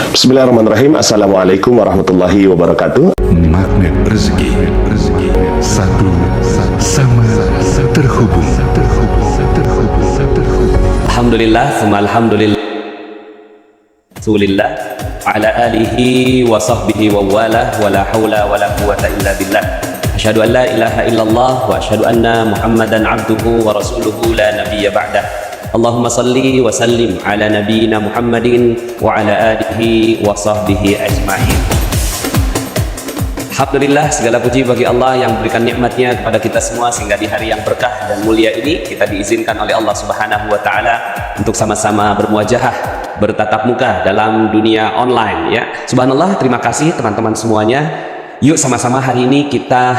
Bismillahirrahmanirrahim. Assalamualaikum warahmatullahi wabarakatuh. Magnet rezeki, satu sama terhubung. Alhamdulillah, summa alhamdulillah, Rasulillah, ala alihi wa sahbihi wa wala, wa la hawla wa la quwata illa billah. Asyhadu an la ilaha illallah wa asyhadu anna Muhammadan abduhu wa rasuluhu la nabiyya ba'dah. Allahumma salli wa sallim ala nabiyyina Muhammadin wa ala alihi wa sahbihi ajma'in. Alhamdulillah, segala puji bagi Allah yang berikan nikmatnya kepada kita semua sehingga di hari yang berkah dan mulia ini kita diizinkan oleh Allah Subhanahu wa taala untuk sama-sama bermuajahah, bertatap muka dalam dunia online ya. Subhanallah, terima kasih teman-teman semuanya. Yuk sama-sama hari ini kita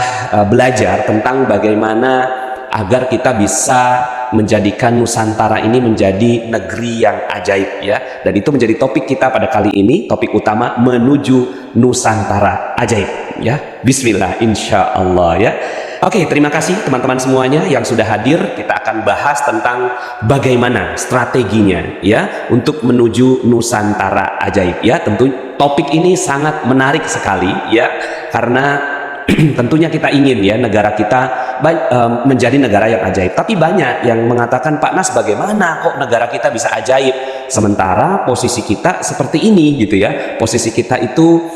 belajar tentang bagaimana agar kita bisa menjadikan Nusantara ini menjadi negeri yang ajaib ya. Dan itu menjadi topik kita pada kali ini, topik utama menuju Nusantara ajaib ya. Bismillah, insya Allah ya. Oke, terima kasih teman-teman semuanya yang sudah hadir. Kita akan bahas tentang bagaimana strateginya ya untuk menuju Nusantara ajaib ya. Tentu topik ini sangat menarik sekali ya, karena tentunya kita ingin ya negara kita menjadi negara yang ajaib. Tapi banyak yang mengatakan, Pak Nas, bagaimana kok negara kita bisa ajaib sementara posisi kita seperti ini gitu ya. Posisi kita itu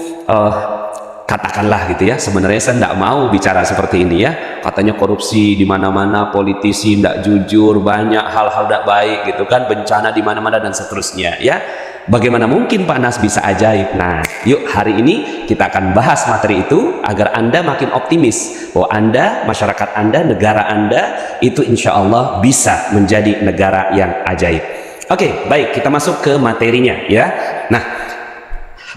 katakanlah gitu ya, sebenarnya saya tidak mau bicara seperti ini ya. Katanya korupsi di mana-mana, politisi tidak jujur, banyak hal-hal tidak baik gitu kan, bencana di mana-mana dan seterusnya ya. Bagaimana mungkin Pak Nas bisa ajaib? Nah, yuk hari ini kita akan bahas materi itu agar Anda makin optimis bahwa Anda, masyarakat Anda, negara Anda itu insya Allah bisa menjadi negara yang ajaib. Oke, baik, kita masuk ke materinya ya. Nah,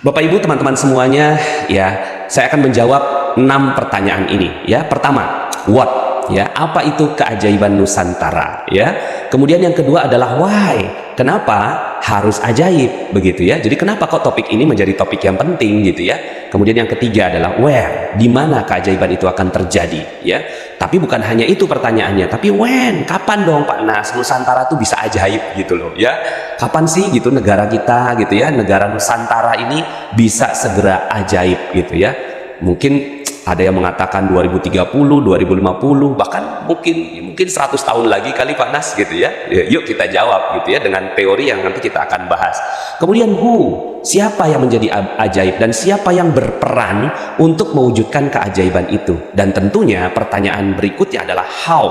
Bapak Ibu teman-teman semuanya ya, saya akan menjawab 6 pertanyaan ini ya. Pertama, what ya, apa itu keajaiban Nusantara ya. Kemudian yang kedua adalah why, kenapa harus ajaib begitu ya. Jadi kenapa kok topik ini menjadi topik yang penting gitu ya. Kemudian yang ketiga adalah where, di mana keajaiban itu akan terjadi ya. Tapi bukan hanya itu pertanyaannya, tapi when, kapan dong Pak Nas Nusantara tuh bisa ajaib gitu loh ya. Kapan sih gitu negara kita gitu ya, negara Nusantara ini bisa segera ajaib gitu ya. Mungkin ada yang mengatakan 2030, 2050, bahkan mungkin 100 tahun lagi kali Pak Nas gitu ya. Yuk kita jawab gitu ya dengan teori yang nanti kita akan bahas. Kemudian who, siapa yang menjadi ajaib dan siapa yang berperan untuk mewujudkan keajaiban itu. Dan tentunya pertanyaan berikutnya adalah how,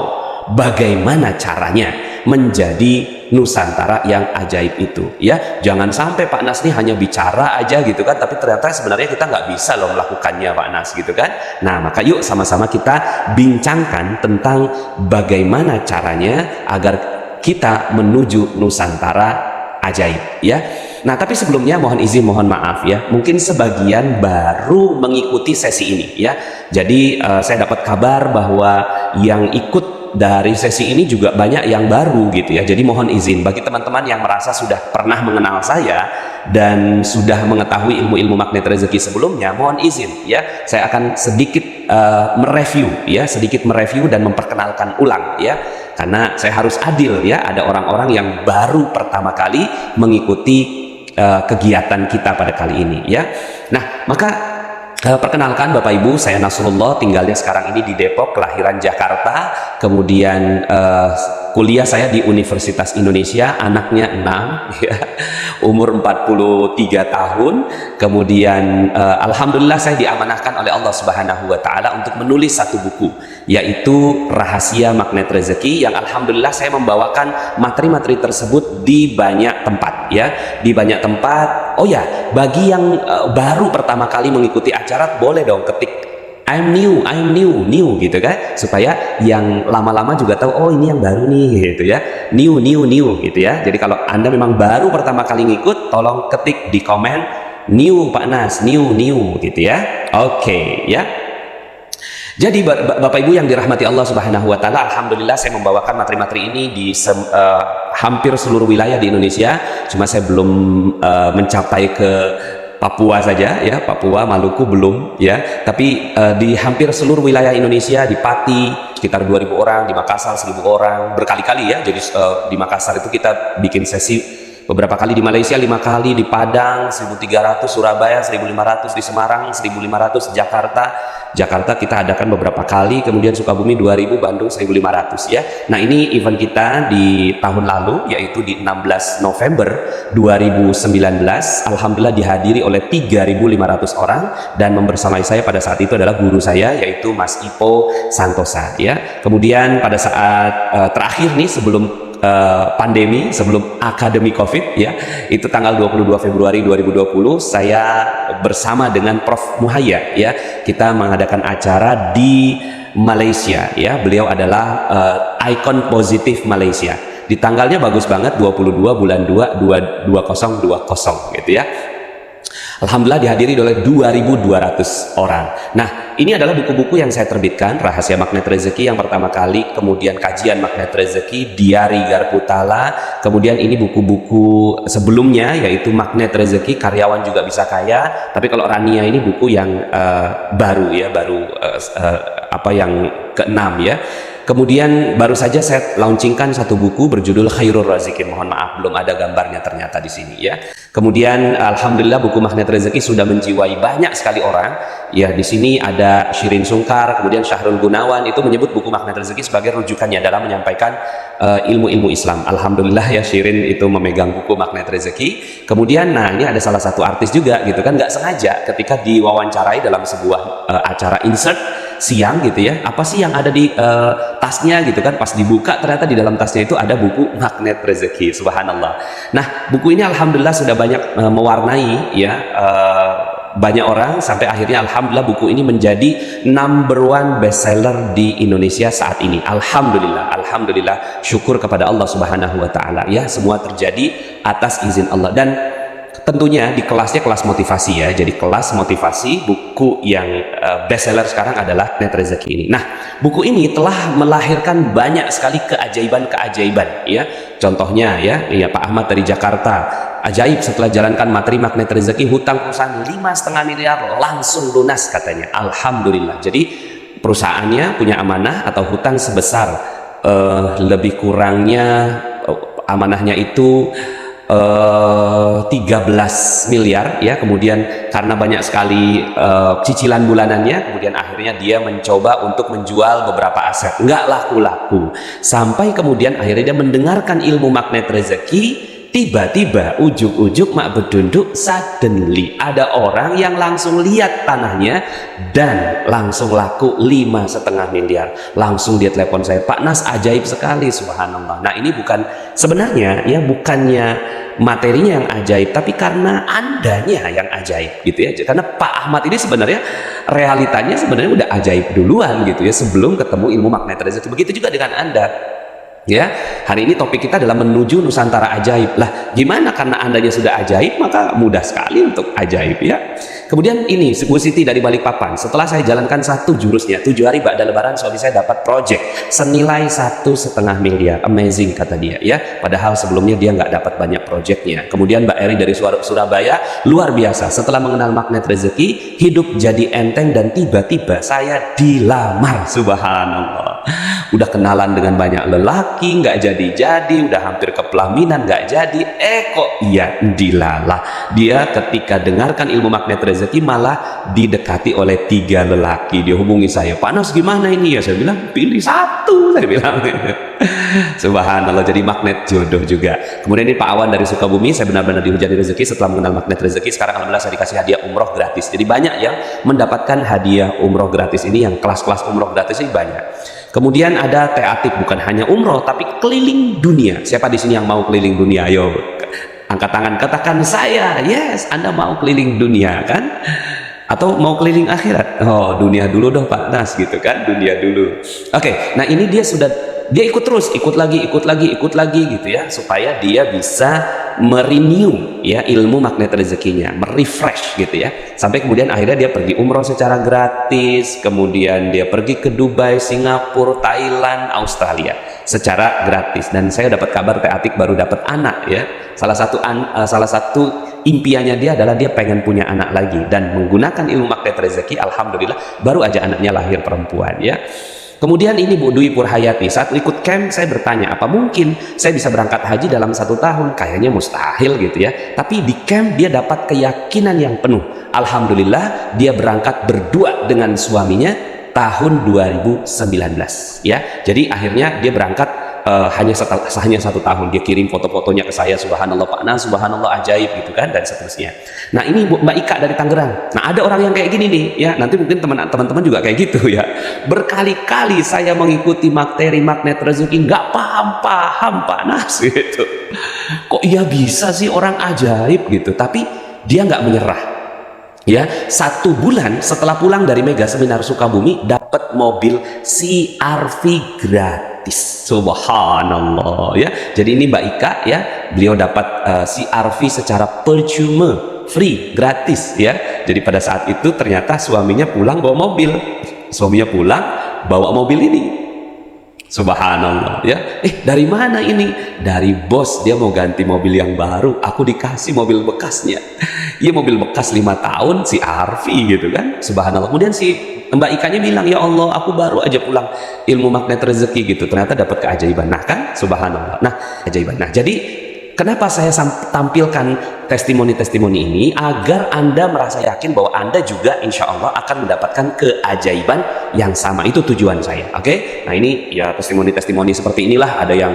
bagaimana caranya menjadi Nusantara yang ajaib itu ya. Jangan sampai Pak Nas ini hanya bicara aja gitu kan, tapi ternyata sebenarnya kita nggak bisa loh melakukannya Pak Nas gitu kan. Nah, maka yuk sama-sama kita bincangkan tentang bagaimana caranya agar kita menuju Nusantara ajaib ya. Nah, tapi sebelumnya mohon izin, mohon maaf ya, mungkin sebagian baru mengikuti sesi ini ya. Jadi saya dapat kabar bahwa yang ikut dari sesi ini juga banyak yang baru gitu ya. Jadi mohon izin bagi teman-teman yang merasa sudah pernah mengenal saya dan sudah mengetahui ilmu-ilmu magnet rezeki sebelumnya, mohon izin ya, saya akan sedikit mereview ya, sedikit mereview dan memperkenalkan ulang ya, karena saya harus adil ya. Ada orang-orang yang baru pertama kali mengikuti kegiatan kita pada kali ini ya. Nah, maka perkenalkan Bapak Ibu, saya Nasrullah, tinggalnya sekarang ini di Depok, kelahiran Jakarta, kemudian kuliah saya di Universitas Indonesia, anaknya 6 ya, umur 43 tahun, kemudian alhamdulillah saya diamanahkan oleh Allah Subhanahu wa taala untuk menulis satu buku, yaitu Rahasia Magnet Rezeki, yang alhamdulillah saya membawakan materi-materi tersebut di banyak tempat ya, di banyak tempat. Oh ya, bagi yang baru pertama kali mengikuti acara, boleh dong ketik I'm new gitu kan, supaya yang lama-lama juga tahu, oh ini yang baru nih gitu ya, new gitu ya. Jadi kalau Anda memang baru pertama kali ngikut, tolong ketik di komen new Pak Nas, new gitu ya. Oke ya. Jadi Bapak Ibu yang dirahmati Allah Subhanahu wa taala, alhamdulillah saya membawakan materi-materi ini di hampir seluruh wilayah di Indonesia. Cuma saya belum mencapai ke Papua saja ya, Papua, Maluku belum ya, tapi di hampir seluruh wilayah Indonesia, di Pati sekitar 2.000 orang, di Makassar 1.000 orang, berkali-kali ya. Jadi di Makassar itu kita bikin sesi beberapa kali di Malaysia, 5 kali di Padang, 1.300 Surabaya, 1.500 di Semarang, 1.500 Jakarta kita adakan beberapa kali, kemudian Sukabumi 2.000, Bandung 1.500 ya. Nah ini event kita di tahun lalu, yaitu di 16 November 2019, alhamdulillah dihadiri oleh 3.500 orang, dan membersamai saya pada saat itu adalah guru saya, yaitu Mas Ipo Santosa ya. Kemudian pada saat terakhir nih sebelum pandemi, sebelum akademi COVID ya, itu tanggal 22 Februari 2020 saya bersama dengan Prof Muhayya ya, kita mengadakan acara di Malaysia ya. Beliau adalah ikon positif Malaysia. Di tanggalnya bagus banget, 22 bulan 2 2020 gitu ya. Alhamdulillah dihadiri oleh 2.200 orang. Nah, ini adalah buku-buku yang saya terbitkan, Rahasia Magnet Rezeki yang pertama kali, kemudian Kajian Magnet Rezeki, Diari Garputala, kemudian ini buku-buku sebelumnya yaitu Magnet Rezeki, Karyawan Juga Bisa Kaya. Tapi kalau Rania ini buku yang baru ya, yang keenam ya. Kemudian baru saja saya launchingkan satu buku berjudul Khairul Razikin. Mohon maaf belum ada gambarnya ternyata di sini ya. Kemudian alhamdulillah buku Magnet Rezeki sudah menjiwai banyak sekali orang. Ya, di sini ada Shirin Sungkar, kemudian Syahrul Gunawan itu menyebut buku Magnet Rezeki sebagai rujukannya dalam menyampaikan ilmu-ilmu Islam. Alhamdulillah ya, Shirin itu memegang buku Magnet Rezeki. Kemudian nah ini ada salah satu artis juga gitu kan, nggak sengaja ketika diwawancarai dalam sebuah acara insert siang gitu ya, apa sih yang ada di tasnya gitu kan, pas dibuka ternyata di dalam tasnya itu ada buku Magnet Rezeki. Subhanallah. Nah buku ini alhamdulillah sudah banyak mewarnai ya banyak orang, sampai akhirnya alhamdulillah buku ini menjadi #1 bestseller di Indonesia saat ini. Alhamdulillah, syukur kepada Allah Subhanahu wa taala ya, semua terjadi atas izin Allah. Dan tentunya di kelasnya kelas motivasi ya, jadi kelas motivasi. Buku yang bestseller sekarang adalah Magnet Rezeki ini. Nah buku ini telah melahirkan banyak sekali keajaiban ya. Contohnya ya Pak Ahmad dari Jakarta, ajaib setelah jalankan materi Magnet Rezeki, hutang perusahaan 5,5 miliar langsung lunas katanya. Alhamdulillah. Jadi perusahaannya punya amanah atau hutang sebesar lebih kurangnya amanahnya itu 13 miliar ya. Kemudian karena banyak sekali cicilan bulanannya, kemudian akhirnya dia mencoba untuk menjual beberapa aset, nggak laku-laku, sampai kemudian akhirnya dia mendengarkan ilmu Magnet Rezeki. Tiba-tiba ujuk-ujuk mak bedunduk, suddenly ada orang yang langsung lihat tanahnya dan langsung laku 5,5 miliar. Langsung dia telepon saya, Pak Nas, ajaib sekali, subhanallah. Nah ini bukan sebenarnya ya, bukannya materinya yang ajaib, tapi karena andanya yang ajaib gitu ya. Karena Pak Ahmad ini sebenarnya realitanya sebenarnya udah ajaib duluan gitu ya, sebelum ketemu ilmu Magnet Rezeki. Begitu juga dengan Anda. Ya, hari ini topik kita adalah menuju Nusantara ajaib. Lah, gimana karena andanya sudah ajaib, maka mudah sekali untuk ajaib ya. Kemudian ini Bu Siti dari Balikpapan, setelah saya jalankan satu jurusnya, 7 hari ba'da lebaran suami saya dapat project senilai 1,5 miliar. Amazing kata dia ya. Padahal sebelumnya dia nggak dapat banyak projectnya. Kemudian Mbak Eri dari Surabaya, luar biasa. Setelah mengenal Magnet Rezeki, hidup jadi enteng dan tiba-tiba saya dilamar. Subhanallah. Udah kenalan dengan banyak lelaki, nggak jadi-jadi, udah hampir ke pelaminan, nggak jadi. Kok iya dilalah. Dia ketika dengarkan ilmu Magnet Rezeki malah didekati oleh 3 lelaki. Dia hubungi saya, Pak Nas gimana ini ya? Saya bilang pilih satu, saya bilang. Subhanallah, jadi magnet jodoh juga. Kemudian ini Pak Awan dari Sukabumi, saya benar-benar dihujani rezeki setelah mengenal Magnet Rezeki. Sekarang alhamdulillah saya dikasih hadiah umroh gratis. Jadi banyak yang mendapatkan hadiah umroh gratis ini, yang kelas-kelas umroh gratis ini banyak. Kemudian ada Teatik, bukan hanya umroh tapi keliling dunia. Siapa di sini yang mau keliling dunia? Ayo angkat tangan, katakan saya. Yes, Anda mau keliling dunia kan? Atau mau keliling akhirat? Oh, dunia dulu dong Pak Nas gitu kan, dunia dulu. Oke, nah ini dia ikut terus, ikut lagi gitu ya, supaya dia bisa merenew ya ilmu Magnet Rezekinya, merefresh gitu ya, sampai kemudian akhirnya dia pergi umroh secara gratis, kemudian dia pergi ke Dubai, Singapura, Thailand, Australia secara gratis. Dan saya dapat kabar Teatik baru dapat anak ya. Salah satu impiannya dia adalah dia pengen punya anak lagi, dan menggunakan ilmu Magnet Rezeki alhamdulillah baru aja anaknya lahir perempuan ya. Kemudian ini Bu Dwi Purhayati, saat ikut camp saya bertanya, apa mungkin saya bisa berangkat haji dalam 1 tahun? Kayaknya mustahil gitu ya. Tapi di camp dia dapat keyakinan yang penuh. Alhamdulillah dia berangkat berdua dengan suaminya tahun 2019 ya. Jadi akhirnya dia berangkat hanya 1 tahun. Dia kirim foto-fotonya ke saya, subhanallah Pak Nas, subhanallah ajaib gitu kan, dan seterusnya. Nah ini Mbak Ika dari Tangerang. Nah ada orang yang kayak gini nih ya, nanti mungkin teman-teman juga kayak gitu ya. Berkali-kali saya mengikuti materi magnet rezeki, nggak paham Pak Nas gitu. Kok iya bisa sih orang ajaib gitu, tapi dia nggak menyerah. Ya, 1 bulan setelah pulang dari Mega Seminar Sukabumi dapat mobil CR-V gratis. Subhanallah ya. Jadi ini Mbak Ika ya, beliau dapat CR-V secara percuma, free, gratis ya. Jadi pada saat itu ternyata suaminya pulang bawa mobil. Suaminya pulang bawa mobil ini. Subhanallah ya. Dari mana ini? Dari bos, dia mau ganti mobil yang baru, aku dikasih mobil bekasnya. Iya, mobil bekas 5 tahun si Arfi gitu kan. Subhanallah. Kemudian si Mbak Ikanya bilang, ya Allah aku baru aja pulang ilmu magnet rezeki gitu, ternyata dapat keajaiban. Nah kan, subhanallah. Nah keajaiban. Nah jadi kenapa saya tampilkan testimoni-testimoni ini? Agar Anda merasa yakin bahwa Anda juga insya Allah akan mendapatkan keajaiban yang sama. Itu tujuan saya. Oke? Nah ini ya testimoni-testimoni seperti inilah. Ada yang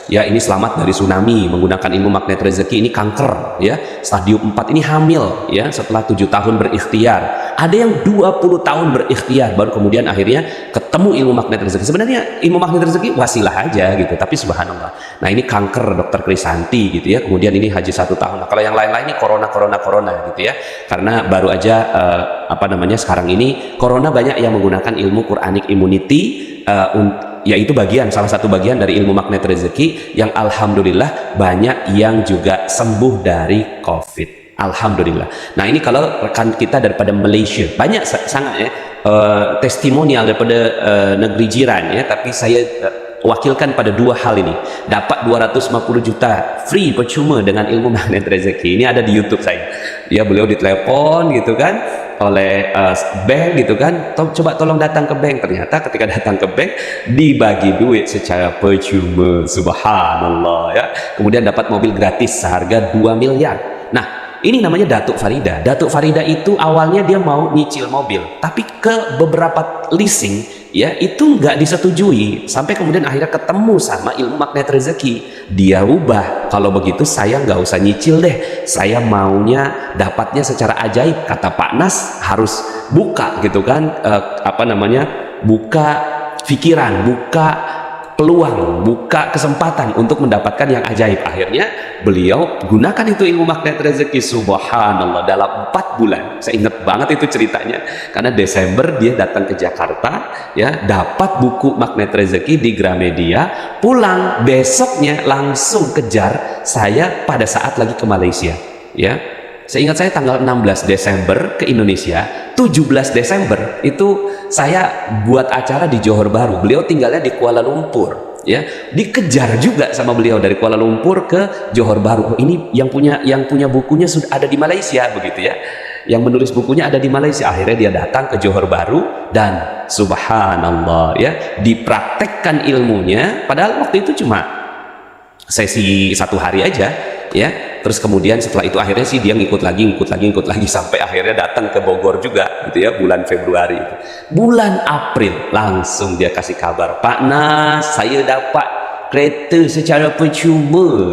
ya ini selamat dari tsunami menggunakan ilmu magnet rezeki, ini kanker ya, stadium 4 ini hamil ya setelah 7 tahun berikhtiar. Ada yang 20 tahun berikhtiar baru kemudian akhirnya ketemu ilmu magnet rezeki. Sebenarnya ilmu magnet rezeki wasilah aja gitu, tapi subhanallah. Nah ini kanker Dokter Krisanti gitu ya, kemudian ini haji 1 tahun. Nah kalau yang lain-lain ini corona gitu ya, karena baru aja sekarang ini corona banyak yang menggunakan ilmu Quranic Immunity, yaitu salah satu bagian dari ilmu magnet rezeki yang alhamdulillah banyak yang juga sembuh dari COVID. Alhamdulillah. Nah ini kalau rekan kita daripada Malaysia, banyak sangat ya testimonial daripada negeri jiran ya, tapi saya wakilkan pada 2 hal ini. Dapat 250 juta free percuma dengan ilmu magnet rezeki. Ini ada di YouTube saya. Ya beliau ditelepon gitu kan oleh bank gitu kan, coba tolong datang ke bank. Ternyata ketika datang ke bank dibagi duit secara percuma. Subhanallah ya. Kemudian dapat mobil gratis seharga 2 miliar. Nah ini namanya Datuk Farida. Datuk Farida itu awalnya dia mau nyicil mobil, tapi ke beberapa leasing ya itu nggak disetujui, sampai kemudian akhirnya ketemu sama ilmu magnet rezeki. Dia ubah, kalau begitu saya nggak usah nyicil deh, saya maunya dapatnya secara ajaib. Kata Pak Nas harus buka gitu kan, buka pikiran, buka peluang, buka kesempatan untuk mendapatkan yang ajaib. Akhirnya beliau gunakan itu ilmu magnet rezeki. Subhanallah, dalam 4 bulan, saya ingat banget itu ceritanya, karena Desember dia datang ke Jakarta ya, dapat buku magnet rezeki di Gramedia, pulang besoknya langsung kejar saya pada saat lagi ke Malaysia ya. Seingat saya tanggal 16 Desember ke Indonesia, 17 Desember itu saya buat acara di Johor Bahru. Beliau tinggalnya di Kuala Lumpur ya. Dikejar juga sama beliau dari Kuala Lumpur ke Johor Bahru. Ini yang punya bukunya sudah ada di Malaysia begitu ya. Yang menulis bukunya ada di Malaysia. Akhirnya dia datang ke Johor Bahru dan subhanallah ya, dipraktekkan ilmunya, padahal waktu itu cuma sesi 1 hari aja ya. Terus kemudian setelah itu akhirnya sih dia ngikut lagi sampai akhirnya datang ke Bogor juga gitu ya, bulan Februari itu. Bulan April langsung dia kasih kabar, Pak Nas saya dapat kereta secara percuma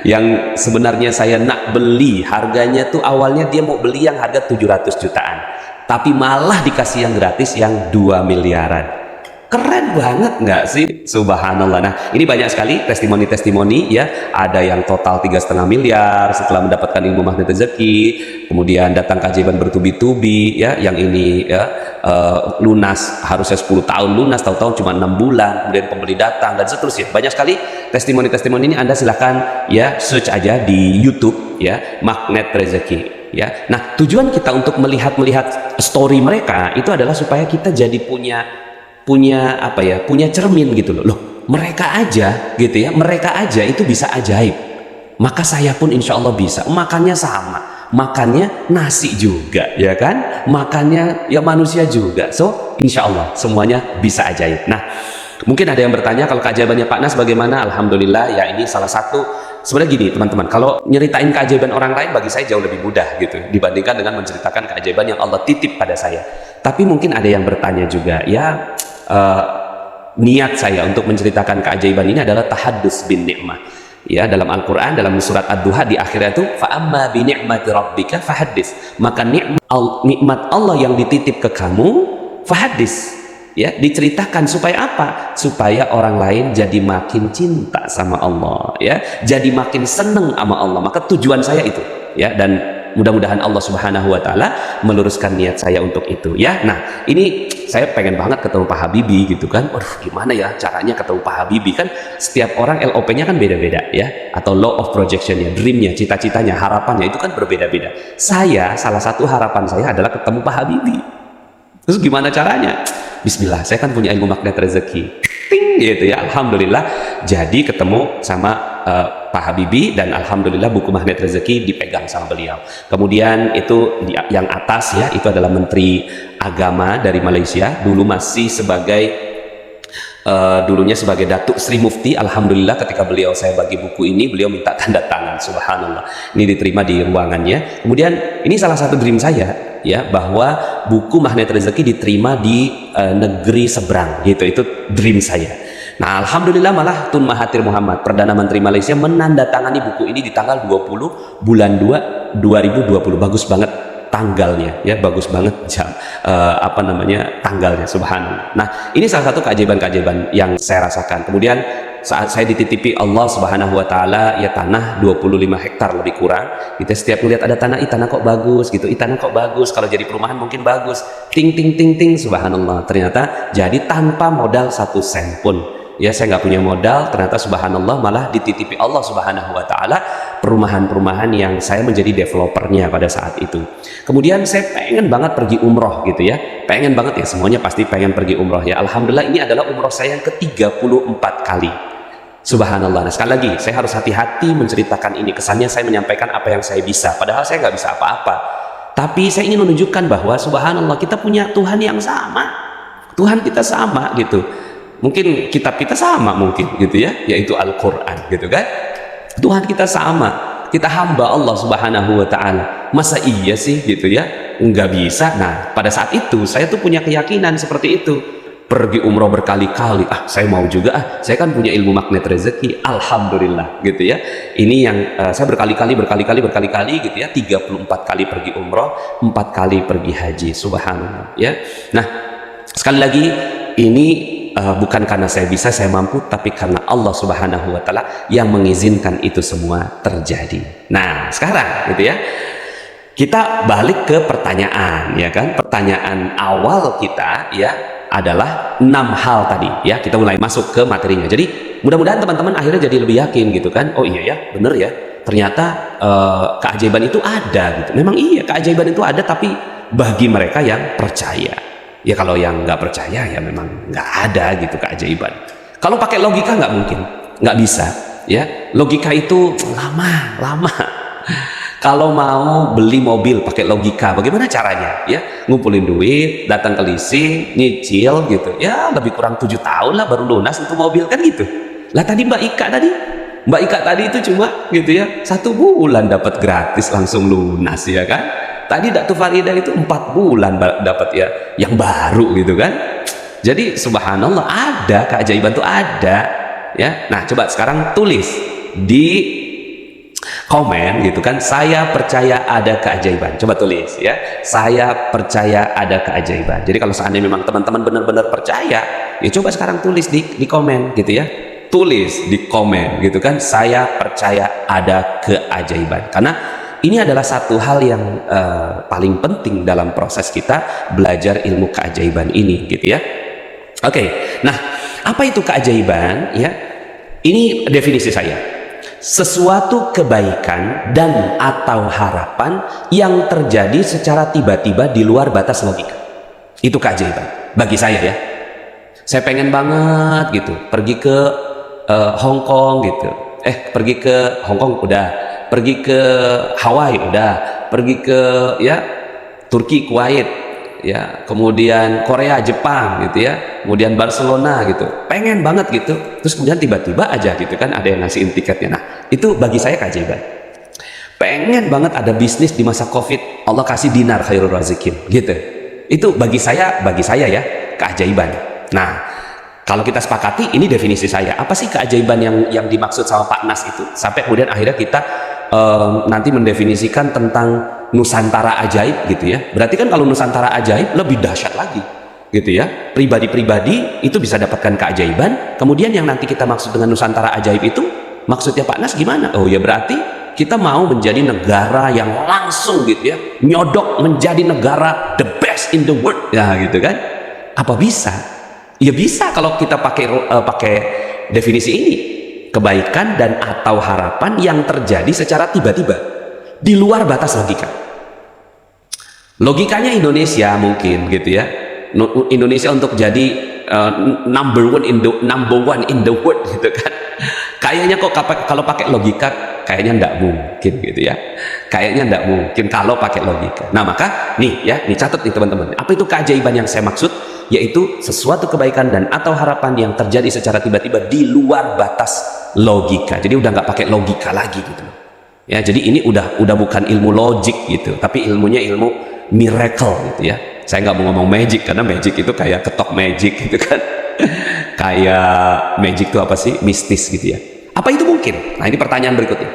yang sebenarnya saya nak beli, harganya tuh awalnya dia mau beli yang harga 700 jutaan, tapi malah dikasih yang gratis yang 2 miliaran. Keren banget nggak sih? Subhanallah. Nah ini banyak sekali testimoni-testimoni ya. Ada yang total 3,5 miliar setelah mendapatkan ilmu magnet rezeki, kemudian datang keajaiban bertubi-tubi ya. Yang ini ya lunas harusnya 10 tahun lunas, tahu-tahu cuma 6 bulan, kemudian pembeli datang dan seterusnya. Banyak sekali testimoni-testimoni ini. Anda silahkan ya search aja di YouTube ya, magnet rezeki ya. Nah tujuan kita untuk melihat story mereka itu adalah supaya kita jadi punya cermin gitu loh. Mereka aja gitu ya, mereka aja itu bisa ajaib, maka saya pun insya Allah bisa. Makannya sama, makannya nasi juga, ya kan? Makannya ya manusia juga. So, insya Allah semuanya bisa ajaib. Nah, mungkin ada yang bertanya, kalau keajaibannya Pak Nas bagaimana? Alhamdulillah, ya ini salah satu. Sebenarnya gini teman-teman, kalau nyeritain keajaiban orang lain bagi saya jauh lebih mudah gitu dibandingkan dengan menceritakan keajaiban yang Allah titip pada saya. Tapi mungkin ada yang bertanya juga, ya niat saya untuk menceritakan keajaiban ini adalah tahaddus bin ni'mah. Ya, dalam Al-Quran, dalam surat Ad-Duha di akhirnya itu fa'amma bi ni'mati rabbika fahaddis, maka nikmat Allah yang dititip ke kamu fahaddis, ya, diceritakan supaya apa? Supaya orang lain jadi makin cinta sama Allah, ya, jadi makin seneng sama Allah. Maka tujuan saya itu, ya, dan mudah-mudahan Allah Subhanahu wa taala meluruskan niat saya untuk itu, ya. Nah, ini saya pengen banget ketemu Pak Habibie gitu kan. Waduh, gimana ya caranya ketemu Pak Habibie? Kan setiap orang LOP-nya kan beda-beda, ya, atau law of projection-nya, dream-nya, cita-citanya, harapannya itu kan berbeda-beda. Saya, salah satu harapan saya adalah ketemu Pak Habibie. Terus gimana caranya? Bismillah, saya kan punya ilmu magnet rezeki, ting gitu ya, alhamdulillah. Jadi ketemu sama Pak Habibie, dan alhamdulillah buku magnet rezeki dipegang sama beliau. Kemudian itu yang atas, ya, itu adalah Menteri Agama dari Malaysia, dulu masih sebagai dulunya sebagai Datuk Sri Mufti. Alhamdulillah ketika beliau saya bagi buku ini, beliau minta tanda tangan, subhanallah, ini diterima di ruangannya. Kemudian ini salah satu dream saya, ya, bahwa buku magnet rezeki diterima di negeri seberang gitu, itu dream saya. Nah, alhamdulillah malah Tun Mahathir Muhammad, Perdana Menteri Malaysia, menandatangani buku ini di tanggal 20 bulan 2 2020. Bagus banget tanggalnya, ya, bagus banget tanggalnya, subhanallah. Nah, ini salah satu keajaiban-keajaiban yang saya rasakan. Kemudian saat saya dititipi Allah Subhanahu wa taala, ya, tanah 25 hektar lebih kurang. Kita setiap melihat ada tanah, tanah kok bagus gitu, tanah kok bagus, kalau jadi perumahan mungkin bagus. Ting ting ting ting, subhanallah. Ternyata jadi tanpa modal 1 sen pun. Ya, saya nggak punya modal, ternyata subhanallah malah dititipi Allah Subhanahu wa taala perumahan-perumahan yang saya menjadi developernya pada saat itu. Kemudian saya pengen banget pergi umroh gitu, ya, pengen banget, ya, semuanya pasti pengen pergi umroh, ya. Alhamdulillah ini adalah umroh saya yang ke-34 kali, subhanallah. Nah, sekali lagi saya harus hati-hati menceritakan ini, kesannya saya menyampaikan apa yang saya bisa, padahal saya nggak bisa apa-apa. Tapi saya ingin menunjukkan bahwa subhanallah kita punya Tuhan yang sama, Tuhan kita sama gitu. Mungkin kitab kita sama mungkin gitu, ya, yaitu Al-Quran gitu kan. Tuhan kita sama, kita hamba Allah Subhanahu wa taala. Masa iya sih gitu, ya, nggak bisa. Nah, pada saat itu saya tuh punya keyakinan seperti itu. Pergi umroh berkali-kali, saya mau juga, saya kan punya ilmu magnet rezeki, alhamdulillah gitu, ya. Ini yang saya berkali-kali gitu, ya, 34 kali pergi umroh, 4 kali pergi haji, subhanallah, ya. Nah, sekali lagi ini bukan karena saya bisa, saya mampu, tapi karena Allah Subhanahu wa taala yang mengizinkan itu semua terjadi. Nah, sekarang gitu, ya, kita balik ke pertanyaan, ya kan? Pertanyaan awal kita, ya, adalah 6 hal tadi, ya. Kita mulai masuk ke materinya. Jadi mudah-mudahan teman-teman akhirnya jadi lebih yakin gitu kan. Oh iya, ya, bener, ya, ternyata keajaiban itu ada gitu. Memang iya, keajaiban itu ada, tapi bagi mereka yang percaya. Ya, kalau yang nggak percaya, ya memang nggak ada gitu keajaiban. Kalau pakai logika nggak mungkin, nggak bisa, ya. Logika itu lama. Kalau mau beli mobil pakai logika, bagaimana caranya? Ya, ngumpulin duit, datang ke leasing, nyicil gitu. Ya, lebih kurang 7 tahun lah baru lunas untuk mobil kan gitu. Lah tadi Mbak Ika tadi itu cuma gitu, ya, 1 bulan dapat gratis langsung lunas, ya kan? Tadi Datu Farida itu 4 bulan dapat, ya, yang baru gitu kan. Jadi subhanallah ada keajaiban tuh ada, ya. Nah, coba sekarang tulis di komen gitu kan, saya percaya ada keajaiban. Coba tulis, ya, saya percaya ada keajaiban. Jadi kalau seandainya memang teman-teman benar-benar percaya, ya coba sekarang tulis di komen gitu, ya. Tulis di komen gitu kan, saya percaya ada keajaiban. Karena ini adalah satu hal yang paling penting dalam proses kita belajar ilmu keajaiban ini gitu, ya. Oke. Nah, apa itu keajaiban, ya? Ini definisi saya. Sesuatu kebaikan dan atau harapan yang terjadi secara tiba-tiba di luar batas logika. Itu keajaiban bagi saya, ya. Saya pengen banget gitu pergi ke Hong Kong gitu. Pergi ke Hong Kong udah, pergi ke Hawaii udah, pergi ke ya Turki, Kuwait, ya, kemudian Korea, Jepang gitu ya, kemudian Barcelona gitu, pengen banget gitu, terus kemudian tiba-tiba aja gitu kan ada yang ngasihin tiketnya. Nah itu bagi saya keajaiban. Pengen banget ada bisnis di masa COVID, Allah kasih dinar khairul razikin gitu. Itu bagi saya ya keajaiban. Nah kalau kita sepakati, ini definisi saya, apa sih keajaiban yang dimaksud sama Pak Nas itu, sampai kemudian akhirnya kita nanti mendefinisikan tentang Nusantara ajaib gitu ya. Berarti kan kalau Nusantara ajaib lebih dahsyat lagi gitu ya, pribadi-pribadi itu bisa dapatkan keajaiban. Kemudian yang nanti kita maksud dengan Nusantara ajaib itu maksudnya Pak Nas gimana? Oh ya berarti kita mau menjadi negara yang langsung gitu ya, nyodok menjadi negara the best in the world ya gitu kan. Apa bisa? Ya bisa kalau kita pakai definisi ini, kebaikan dan atau harapan yang terjadi secara tiba-tiba di luar batas logika. Logikanya Indonesia mungkin gitu ya, Indonesia untuk jadi number one in the world gitu kan. Kayaknya kok kalau pakai logika kayaknya ndak mungkin gitu ya, kayaknya ndak mungkin kalau pakai logika. Nah maka nih ya, nih catat nih teman-teman, apa itu keajaiban yang saya maksud? Yaitu sesuatu kebaikan dan atau harapan yang terjadi secara tiba-tiba di luar batas logika. Jadi udah nggak pakai logika lagi gitu ya. Jadi ini udah bukan ilmu logik gitu, tapi ilmunya ilmu miracle gitu ya. Saya nggak mau ngomong magic karena magic itu kayak ketok magic gitu kan. Kayak magic itu apa sih? Mistis gitu ya. Apa itu mungkin? Nah ini pertanyaan berikutnya.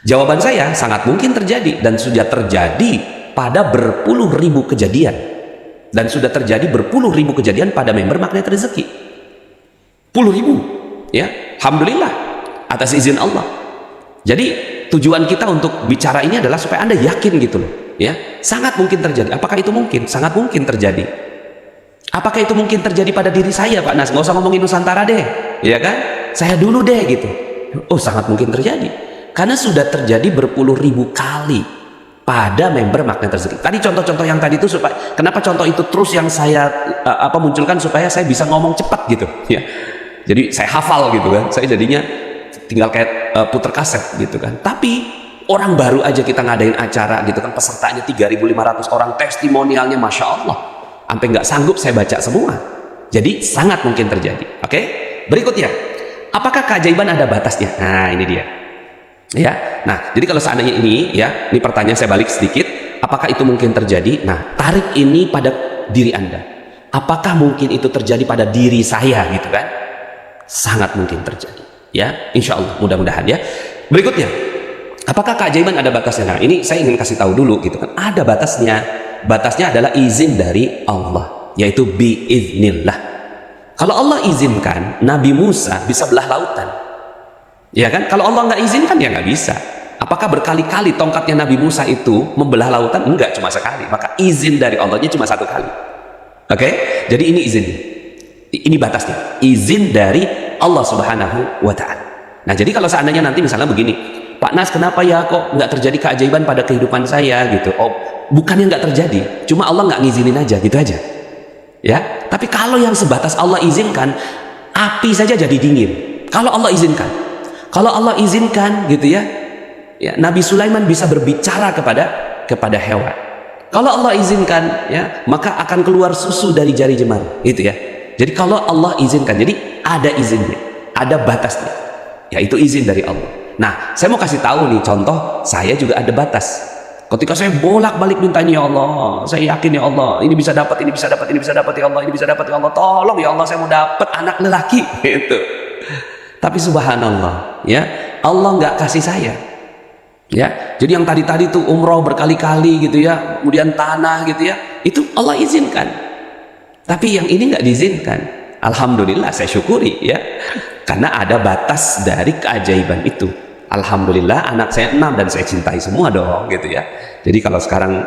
Jawaban saya sangat mungkin terjadi dan sudah terjadi pada berpuluh ribu kejadian. Dan sudah terjadi berpuluh ribu kejadian pada member Magnet Rezeki. Puluh ribu ya, alhamdulillah atas izin Allah. Jadi tujuan kita untuk bicara ini adalah supaya Anda yakin gitu loh ya, sangat mungkin terjadi. Apakah itu mungkin? Sangat mungkin terjadi. Apakah itu mungkin terjadi pada diri saya Pak Nas? Nggak usah ngomongin Nusantara deh ya kan, saya dulu deh gitu. Oh sangat mungkin terjadi karena sudah terjadi berpuluh ribu kali pada member Magnet Rezeki. Tadi contoh-contoh yang tadi itu, supaya kenapa contoh itu terus yang saya munculkan supaya saya bisa ngomong cepat gitu ya. Jadi saya hafal gitu kan. Saya jadinya tinggal kayak puter kaset gitu kan. Tapi orang baru aja kita ngadain acara gitu kan, pesertanya 3.500 orang, testimonialnya Masya Allah. Sampai nggak sanggup saya baca semua. Jadi sangat mungkin terjadi. Oke? Berikutnya, apakah keajaiban ada batasnya? Nah, ini dia. Ya, nah jadi kalau seandainya ini ya, ini pertanyaan saya balik sedikit, apakah itu mungkin terjadi? Nah tarik ini pada diri Anda, apakah mungkin itu terjadi pada diri saya gitu kan? Sangat mungkin terjadi ya, insya Allah, mudah-mudahan ya. Berikutnya, apakah keajaiban ada batasnya? Nah ini saya ingin kasih tahu dulu gitu kan, ada batasnya. Batasnya adalah izin dari Allah, yaitu biiznillah. Kalau Allah izinkan, Nabi Musa bisa belah lautan. Ya kan, kalau Allah nggak izinkan ya nggak bisa. Apakah berkali-kali tongkatnya Nabi Musa itu membelah lautan? Enggak, cuma sekali. Maka izin dari Allahnya cuma satu kali. Oke, jadi ini izinnya, ini batasnya, izin dari Allah Subhanahu wa Ta'ala. Nah jadi kalau seandainya nanti misalnya begini, Pak Nas kenapa ya kok nggak terjadi keajaiban pada kehidupan saya gitu? Oh bukannya nggak terjadi, cuma Allah nggak ngizinin aja gitu aja ya. Tapi kalau yang sebatas Allah izinkan, api saja jadi dingin kalau Allah izinkan. Kalau Allah izinkan gitu ya, ya Nabi Sulaiman bisa berbicara kepada hewan. Kalau Allah izinkan ya, maka akan keluar susu dari jari jemari gitu ya. Jadi kalau Allah izinkan, jadi ada izinnya, ada batasnya, yaitu izin dari Allah. Nah saya mau kasih tahu nih contoh, saya juga ada batas. Ketika saya bolak-balik minta, ya Allah, saya yakin ya Allah, ini bisa dapat, ini bisa dapat, ini bisa dapat ya Allah, ini bisa dapat ya Allah, tolong ya Allah, saya mau dapat anak lelaki gitu. Tapi subhanallah ya, Allah nggak kasih saya ya. Jadi yang tadi tuh umroh berkali-kali gitu ya, kemudian tanah gitu ya, itu Allah izinkan. Tapi yang ini nggak diizinkan. Alhamdulillah saya syukuri ya, karena ada batas dari keajaiban itu. Alhamdulillah anak saya 6 dan saya cintai semua dong gitu ya. Jadi kalau sekarang,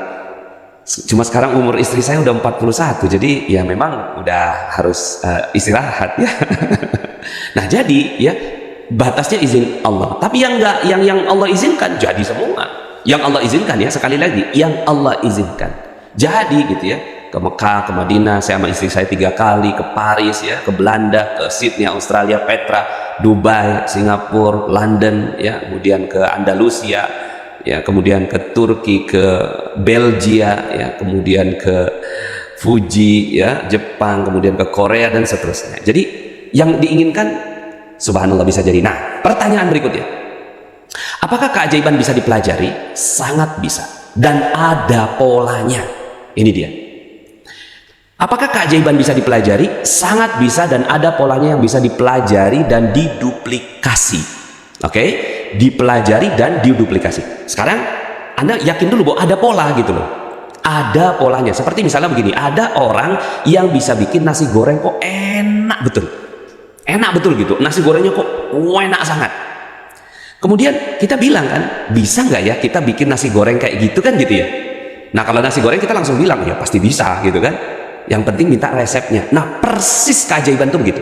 cuma sekarang umur istri saya udah 41, jadi ya memang udah harus istirahat ya. Nah jadi ya batasnya izin Allah. Tapi yang enggak, yang Allah izinkan jadi semua. Yang Allah izinkan ya, sekali lagi, yang Allah izinkan jadi gitu ya. Ke Mekah, ke Madinah, saya sama istri saya 3 kali, ke Paris ya, ke Belanda, ke Sydney, Australia, Petra, Dubai, Singapura, London ya, kemudian ke Andalusia, ya, kemudian ke Turki, ke Belgia, ya, kemudian ke Fuji, ya, Jepang, kemudian ke Korea dan seterusnya. Jadi yang diinginkan subhanallah bisa jadi. Nah, pertanyaan berikutnya, apakah keajaiban bisa dipelajari? Sangat bisa, dan ada polanya. Ini dia. Apakah keajaiban bisa dipelajari? Sangat bisa, dan ada polanya yang bisa dipelajari dan diduplikasi. Oke? Dipelajari dan diduplikasi. Sekarang Anda yakin dulu bahwa ada pola gitu loh. Ada polanya. Seperti misalnya begini, ada orang yang bisa bikin nasi goreng kok enak betul. Enak betul gitu. Nasi gorengnya kok enak sangat. Kemudian kita bilang kan, bisa nggak ya kita bikin nasi goreng kayak gitu kan gitu ya. Nah kalau nasi goreng kita langsung bilang, ya pasti bisa gitu kan. Yang penting minta resepnya. Nah persis keajaiban itu begitu.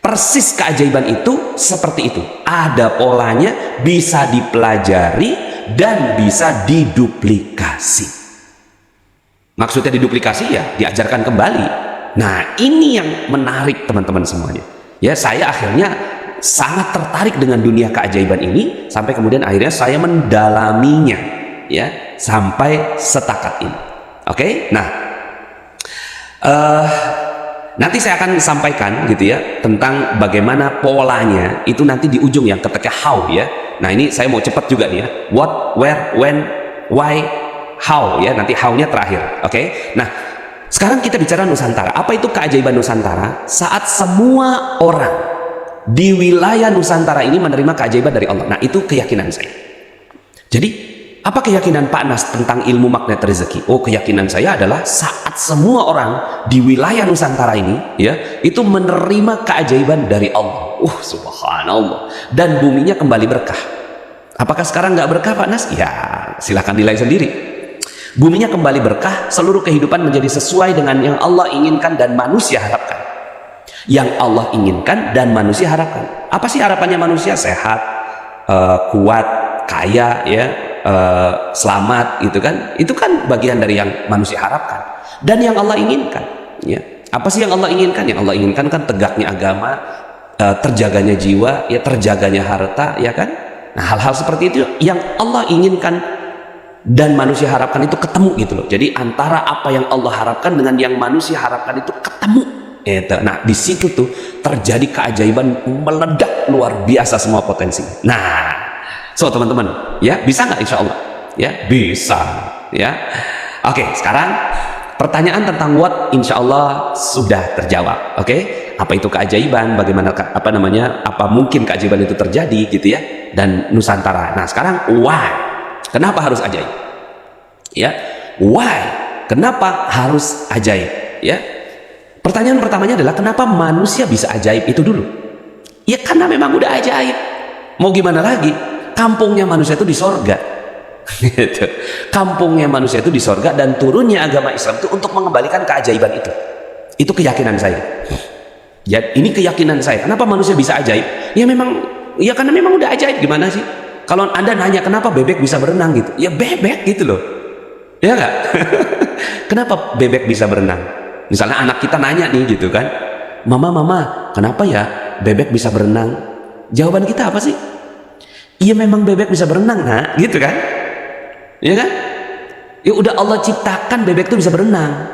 Persis keajaiban itu seperti itu. Ada polanya, bisa dipelajari dan bisa diduplikasi. Maksudnya diduplikasi ya diajarkan kembali. Nah ini yang menarik teman-teman semuanya. Ya saya akhirnya sangat tertarik dengan dunia keajaiban ini sampai kemudian akhirnya saya mendalaminya ya sampai setakat ini. Oke? Nah, nanti saya akan sampaikan gitu ya tentang bagaimana polanya itu nanti di ujung yang ketika how ya. Nah ini saya mau cepat juga nih ya, what, where, when, why, how ya, nanti how-nya terakhir. Oke? Nah sekarang kita bicara Nusantara. Apa itu keajaiban Nusantara? Saat semua orang di wilayah Nusantara ini menerima keajaiban dari Allah. Nah itu keyakinan saya. Jadi apa keyakinan Pak Nas tentang ilmu magnet rezeki? Oh, keyakinan saya adalah saat semua orang di wilayah Nusantara ini ya, itu menerima keajaiban dari Allah. Subhanallah. Dan buminya kembali berkah. Apakah sekarang nggak berkah Pak Nas? Ya, silahkan nilai sendiri. Buminya kembali berkah, seluruh kehidupan menjadi sesuai dengan yang Allah inginkan dan manusia harapkan. Yang Allah inginkan dan manusia harapkan. Apa sih harapannya manusia? Sehat, kuat, kaya ya. Selamat gitu kan, itu kan bagian dari yang manusia harapkan dan yang Allah inginkan ya. Apa sih yang Allah inginkan? Yang Allah inginkan kan tegaknya agama, terjaganya jiwa ya, terjaganya harta ya kan. Nah hal-hal seperti itu yang Allah inginkan dan manusia harapkan itu ketemu gitu loh. Jadi antara apa yang Allah harapkan dengan yang manusia harapkan itu ketemu gitu. Nah di situ tuh terjadi keajaiban meledak luar biasa semua potensi. Nah so teman-teman ya, bisa nggak insya Allah? Ya bisa ya. Oke, sekarang pertanyaan tentang what insya Allah sudah terjawab. Oke, apa itu keajaiban? Bagaimana apa mungkin keajaiban itu terjadi gitu ya? Dan Nusantara. Nah sekarang why? Kenapa harus ajaib? Ya, why? Kenapa harus ajaib? Ya, pertanyaan pertamanya adalah kenapa manusia bisa ajaib itu dulu? Ya karena memang udah ajaib. Mau gimana lagi? Kampungnya manusia itu di sorga gitu. Kampungnya manusia itu di sorga dan turunnya agama Islam itu untuk mengembalikan keajaiban itu keyakinan saya ya, ini keyakinan saya. Kenapa manusia bisa ajaib? Ya memang, ya karena memang udah ajaib. Gimana sih kalau Anda nanya kenapa bebek bisa berenang gitu, ya bebek gitu loh ya enggak? Kenapa bebek bisa berenang? Misalnya anak kita nanya nih gitu kan, mama kenapa ya bebek bisa berenang? Jawaban kita apa sih? Iya memang bebek bisa berenang nah gitu kan ya kan, ya udah Allah ciptakan bebek tuh bisa berenang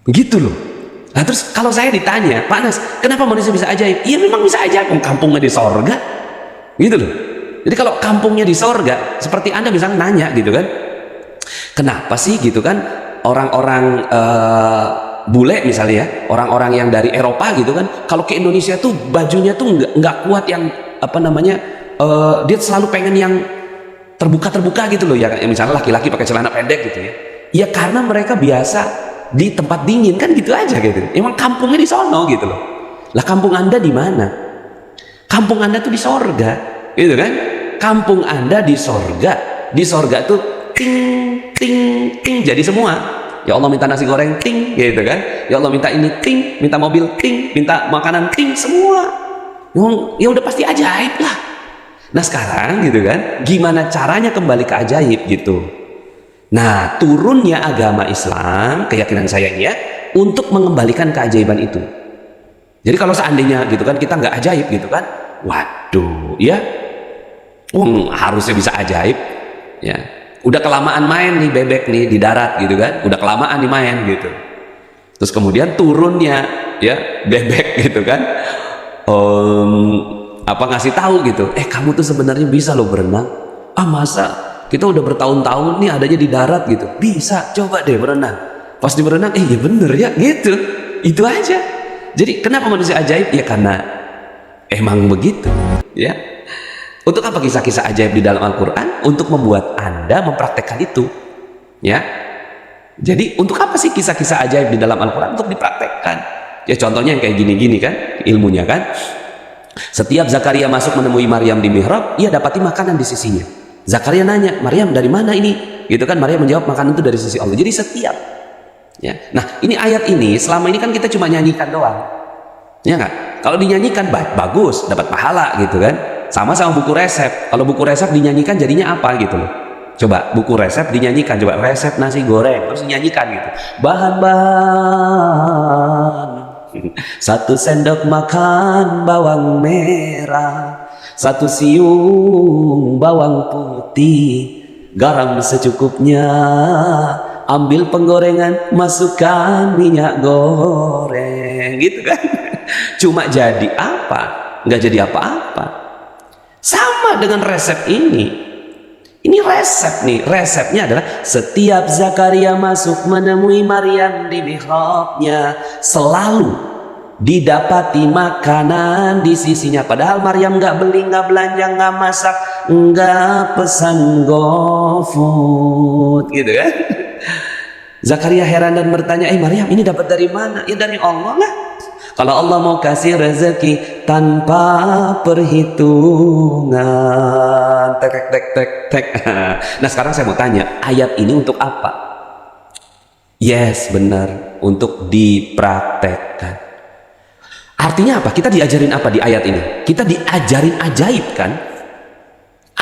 gitu loh. Nah terus kalau saya ditanya Pak Nas kenapa manusia bisa ajaib? Iya memang bisa ajaib, kampungnya di sorga gitu loh. Jadi kalau kampungnya di sorga, seperti Anda misalnya nanya gitu kan, kenapa sih gitu kan orang-orang bule misalnya ya, orang-orang yang dari Eropa gitu kan, kalau ke Indonesia tuh bajunya tuh nggak kuat yang dia selalu pengen yang terbuka gitu loh ya, misalnya laki-laki pakai celana pendek gitu ya. Ya karena mereka biasa di tempat dingin kan gitu aja gitu. Emang kampungnya di sono gitu loh. Lah kampung Anda di mana? Kampung Anda tuh di sorga gitu kan. Kampung Anda di sorga. Di sorga tuh ting ting ting jadi semua. Ya Allah minta nasi goreng ting gitu kan. Ya Allah minta ini ting, minta mobil ting, minta makanan ting, semua. Ya udah pasti ajaib lah. Nah sekarang gitu kan, gimana caranya kembali ke ajaib gitu? Nah turunnya agama Islam, keyakinan saya ini ya, untuk mengembalikan keajaiban itu. Jadi kalau seandainya gitu kan kita nggak ajaib gitu kan, waduh ya, Harusnya bisa ajaib, ya. Udah kelamaan main nih bebek nih di darat gitu kan, udah kelamaan nih main gitu. Terus kemudian turunnya ya bebek gitu kan, ngasih tahu gitu, kamu tuh sebenarnya bisa loh berenang. Masa kita udah bertahun-tahun nih adanya di darat gitu, bisa, coba deh berenang. Pas di berenang, ya bener ya gitu, itu aja. Jadi kenapa manusia ajaib? Ya karena emang begitu, ya. Untuk apa kisah-kisah ajaib di dalam Al-Quran? Untuk membuat Anda mempraktekkan itu, ya. Jadi untuk apa sih kisah-kisah ajaib di dalam Al-Quran? Untuk dipraktekkan. Ya contohnya yang kayak gini-gini kan, ilmunya kan. Setiap Zakaria masuk menemui Maryam di mihrab, ia dapati makanan di sisinya. Zakaria nanya, Maryam dari mana ini? Gitu kan, Maryam menjawab, makanan itu dari sisi Allah. Jadi setiap, ya. Nah ini ayat ini, selama ini kan kita cuma nyanyikan doang, ya nggak? Kalau dinyanyikan bagus, dapat pahala gitu kan. Sama buku resep. Kalau buku resep dinyanyikan jadinya apa gitu loh. Coba buku resep dinyanyikan, coba resep nasi goreng terus dinyanyikan gitu. Bahan-bahan 1 sendok makan bawang merah, 1 siung bawang putih, garam secukupnya, ambil penggorengan, masukkan minyak goreng, gitu kan. Cuma jadi apa? Nggak jadi apa-apa. Sama dengan resep ini. Ini resep nih, resepnya adalah setiap Zakaria masuk menemui Maryam di mihrabnya, selalu didapati makanan di sisinya. Padahal Maryam nggak beli, nggak belanja, nggak masak, nggak pesan GoFood, gitu kan? Zakaria heran dan bertanya, Maryam ini dapat dari mana? Ya dari Allah lah. Kalau Allah mau kasih rezeki tanpa perhitungan, tek. Nah sekarang saya mau tanya, ayat ini untuk apa? Yes, benar, untuk dipraktekkan. Artinya apa? Kita diajarin apa di ayat ini? Kita diajarin ajaib kan?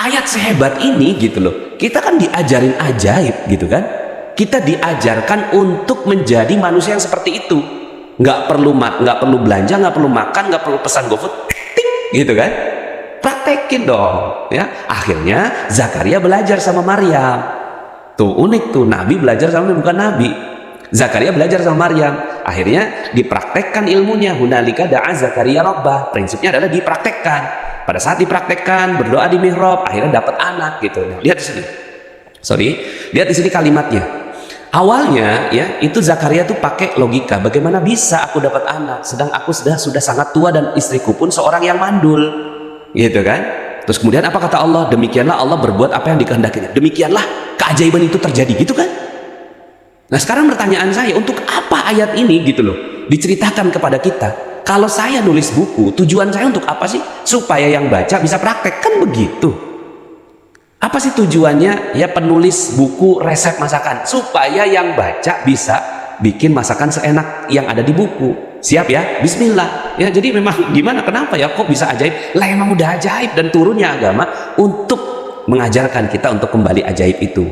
Ayat sehebat ini gitu loh. Kita kan diajarin ajaib gitu kan? Kita diajarkan untuk menjadi manusia yang seperti itu. Nggak perlu belanja, nggak perlu makan, nggak perlu pesan GoFood, ting, gitu kan? Praktekin dong, ya. Akhirnya Zakaria belajar sama Maryam. Tuh unik tuh, Nabi belajar sama bukan Nabi. Zakaria belajar sama Maryam. Akhirnya dipraktekkan ilmunya. Hunalika da'a Zakaria rabbah. Prinsipnya adalah dipraktekkan. Pada saat dipraktekkan, berdoa di mihrab, akhirnya dapat anak gitu. Nah, lihat di sini. Lihat di sini kalimatnya. Awalnya ya itu Zakaria tuh pakai logika, bagaimana bisa aku dapat anak sedang aku sudah sangat tua dan istriku pun seorang yang mandul, gitu kan? Terus kemudian apa kata Allah? Demikianlah Allah berbuat apa yang dikehendakinya. Demikianlah keajaiban itu terjadi, gitu kan? Nah sekarang pertanyaan saya, untuk apa ayat ini gitu loh diceritakan kepada kita? Kalau saya nulis buku, tujuan saya untuk apa sih? Supaya yang baca bisa praktek, kan begitu. Apa sih tujuannya ya penulis buku resep masakan? Supaya yang baca bisa bikin masakan seenak yang ada di buku. Siap ya? Bismillah. Ya jadi memang gimana? Kenapa ya kok bisa ajaib? Lah emang udah ajaib, dan turunnya agama untuk mengajarkan kita untuk kembali ajaib itu.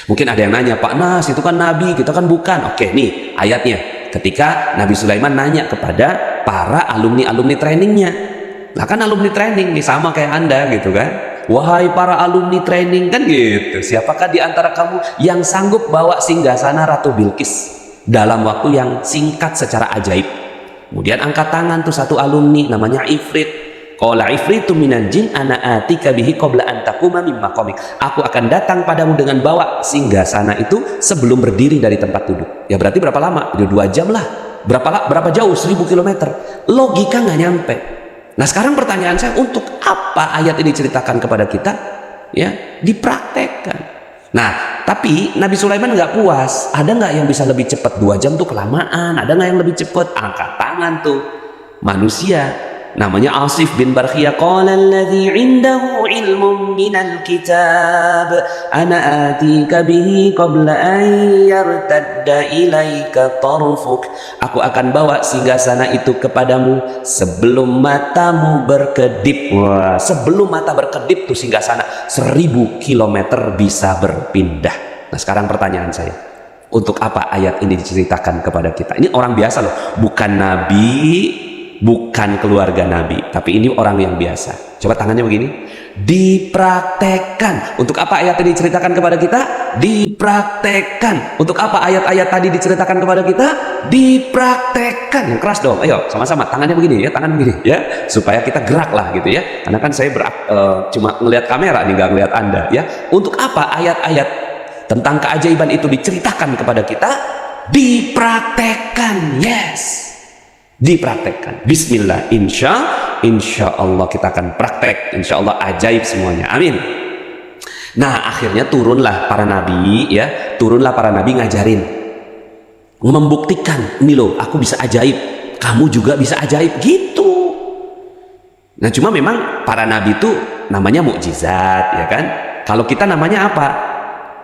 Mungkin ada yang nanya, Pak Nas itu kan Nabi, kita kan bukan. Oke nih ayatnya. Ketika Nabi Sulaiman nanya kepada para alumni trainingnya. Nah kan alumni training nih sama kayak Anda gitu kan. Wahai para alumni training, kan gitu, siapakah di antara kamu yang sanggup bawa singgasana Ratu Bilqis dalam waktu yang singkat secara ajaib? Kemudian angkat tangan tuh satu alumni namanya Ifrit. Qala ifritu minal jin ana atika bihi qabla an taquma min maqamik. Aku akan datang padamu dengan bawa singgasana itu sebelum berdiri dari tempat duduk. Ya berarti berapa lama? 2 jam lah. Berapa jauh? 1000 km. Logika nggak nyampe. Nah sekarang pertanyaan saya, untuk apa ayat ini ceritakan kepada kita? Ya, dipraktekkan. Nah, tapi Nabi Sulaiman nggak puas. Ada nggak yang bisa lebih cepat? 2 jam tuh kelamaan. Ada nggak yang lebih cepat? Angkat tangan tuh manusia. Namanya Asif bin Barkhia. Qala alladhi indahu ilmun minal kitab ana atika bihi qabla an yartadda ilaika tarfuk. Aku akan bawa singgasana itu kepadamu sebelum matamu berkedip. Wah, sebelum mata berkedip tuh singgasana 1000 kilometer bisa berpindah. Nah sekarang pertanyaan saya, untuk apa ayat ini diceritakan kepada kita? Ini orang biasa loh, bukan Nabi, bukan keluarga Nabi, tapi ini orang yang biasa. Coba tangannya begini. Dipraktekkan. Untuk apa ayat tadi diceritakan kepada kita? Dipraktekkan. Untuk apa ayat-ayat tadi diceritakan kepada kita? Dipraktekkan. Yang keras dong. Ayo sama-sama tangannya begini ya, tangan begini ya, supaya kita gerak lah gitu ya. Karena kan saya cuma ngelihat kamera nih, nggak ngelihat Anda ya. Untuk apa ayat-ayat tentang keajaiban itu diceritakan kepada kita? Dipraktekkan. Yes. Dipraktekkan. Bismillah, insya Allah kita akan praktek, insya Allah ajaib semuanya, amin. Nah akhirnya turunlah para nabi ya, turunlah para nabi ngajarin, membuktikan ini loh, aku bisa ajaib, kamu juga bisa ajaib gitu. Nah cuma memang para nabi itu namanya mukjizat ya kan. Kalau kita namanya apa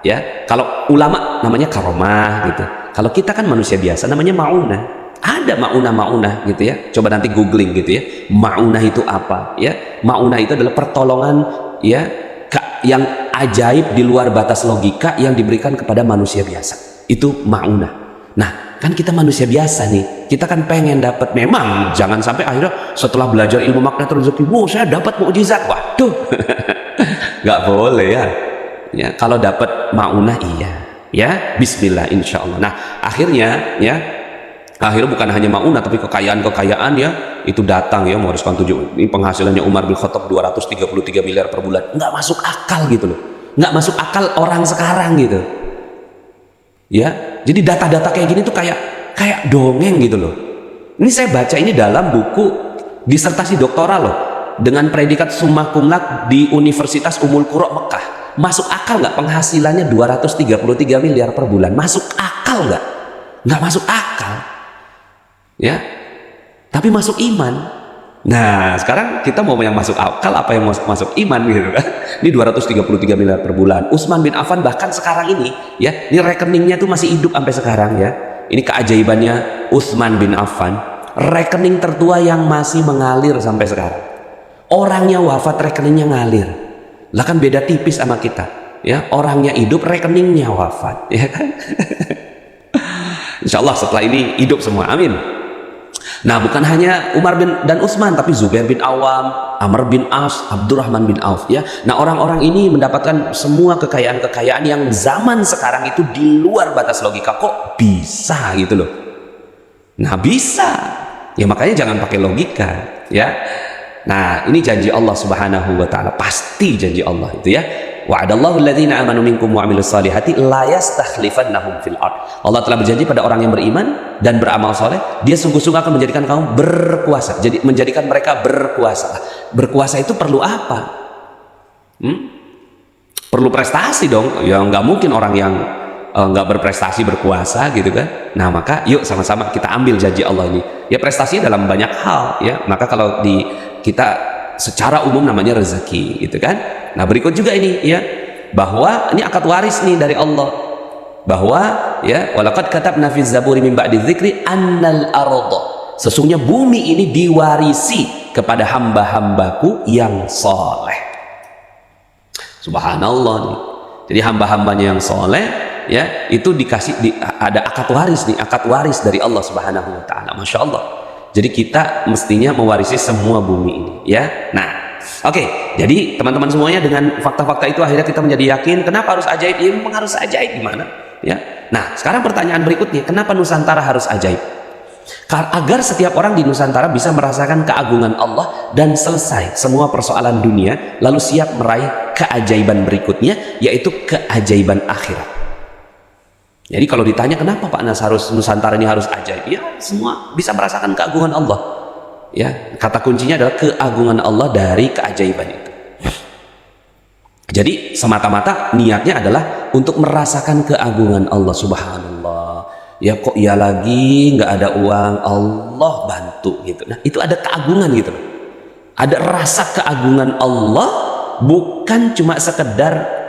ya, kalau ulama namanya karomah gitu, kalau kita kan manusia biasa namanya maunah. Ada maunah gitu ya, coba nanti googling gitu ya, maunah itu apa ya. Maunah itu adalah pertolongan ya yang ajaib di luar batas logika yang diberikan kepada manusia biasa, itu maunah. Nah kan kita manusia biasa nih, kita kan pengen dapat, memang jangan sampai akhirnya setelah belajar ilmu magnet rezeki, saya dapat mukjizat, waduh. Nggak boleh ya, kalau dapat maunah iya ya, bismillah insya Allah. Nah akhirnya bukan hanya maunah, tapi kekayaan ya itu datang ya, mewariskan 7. Ini penghasilannya Umar bin Khattab 233 miliar per bulan. Nggak masuk akal gitu loh, nggak masuk akal orang sekarang gitu ya. Jadi data-data kayak gini tuh kayak dongeng gitu loh. Ini saya baca ini dalam buku disertasi doktoral loh, dengan predikat summa cum laude di Universitas Ummul Qura Mekah. Masuk akal nggak penghasilannya 233 miliar per bulan? Masuk akal nggak? Nggak masuk akal ya, tapi masuk iman. Nah sekarang kita mau yang masuk akal apa yang masuk iman gitu kan. Ini 233 miliar per bulan. Utsman bin Affan bahkan sekarang ini ya, ini rekeningnya tuh masih hidup sampai sekarang ya. Ini keajaibannya Utsman bin Affan, rekening tertua yang masih mengalir sampai sekarang. Orangnya wafat rekeningnya ngalir, lah kan beda tipis sama kita ya. Orangnya hidup rekeningnya wafat ya kan. Insya Allah setelah ini hidup semua, amin. Nah bukan hanya Umar dan Utsman, tapi Zubair bin Awam, Amr bin As, Abdurrahman bin Auf ya. Nah orang-orang ini mendapatkan semua kekayaan-kekayaan yang zaman sekarang itu di luar batas logika. Kok bisa gitu loh? Nah bisa ya, makanya jangan pakai logika ya. Nah ini janji Allah subhanahu wa ta'ala, pasti janji Allah itu ya. Wa'adallahu alladhina amanu minkum wa 'amilus solihati la yastakhlifannahum fil ard. Allah telah berjanji pada orang yang beriman dan beramal soleh, dia sungguh-sungguh akan menjadikan kamu berkuasa. Jadi menjadikan mereka berkuasa. Berkuasa itu perlu apa? Perlu prestasi dong. Ya nggak mungkin orang yang nggak berprestasi berkuasa gitu kan. Nah maka yuk sama-sama kita ambil janji Allah ini. Ya prestasi dalam banyak hal ya. Maka kalau di kita secara umum namanya rezeki gitu kan. Nah berikut juga ini ya, bahwa ini akad waris nih dari Allah, bahwa ya walaqad katabna fiz zaburi min ba'di dzikri annal arda, sesungguhnya bumi ini diwarisi kepada hamba-hambaku yang soleh. Subhanallah nih. Jadi hamba-hambanya yang soleh ya itu dikasih ada akad waris nih, akad waris dari Allah Subhanahu wa ta'ala. Masya Allah. Jadi kita mestinya mewarisi semua bumi ini ya. Nah oke, jadi teman-teman semuanya dengan fakta-fakta itu akhirnya kita menjadi yakin kenapa harus ajaib. Ya memang harus ajaib gimana ya. Nah sekarang pertanyaan berikutnya, kenapa Nusantara harus ajaib? Agar setiap orang di Nusantara bisa merasakan keagungan Allah dan selesai semua persoalan dunia, lalu siap meraih keajaiban berikutnya, yaitu keajaiban akhirat. Jadi kalau ditanya kenapa Pak Nas harus Nusantara ini harus ajaib, ya semua bisa merasakan keagungan Allah ya. Kata kuncinya adalah keagungan Allah dari keajaiban itu. Jadi semata-mata niatnya adalah untuk merasakan keagungan Allah. Subhanallah ya, kok ya lagi nggak ada uang, Allah bantu gitu. Nah itu ada keagungan gitu, ada rasa keagungan Allah, bukan cuma sekedar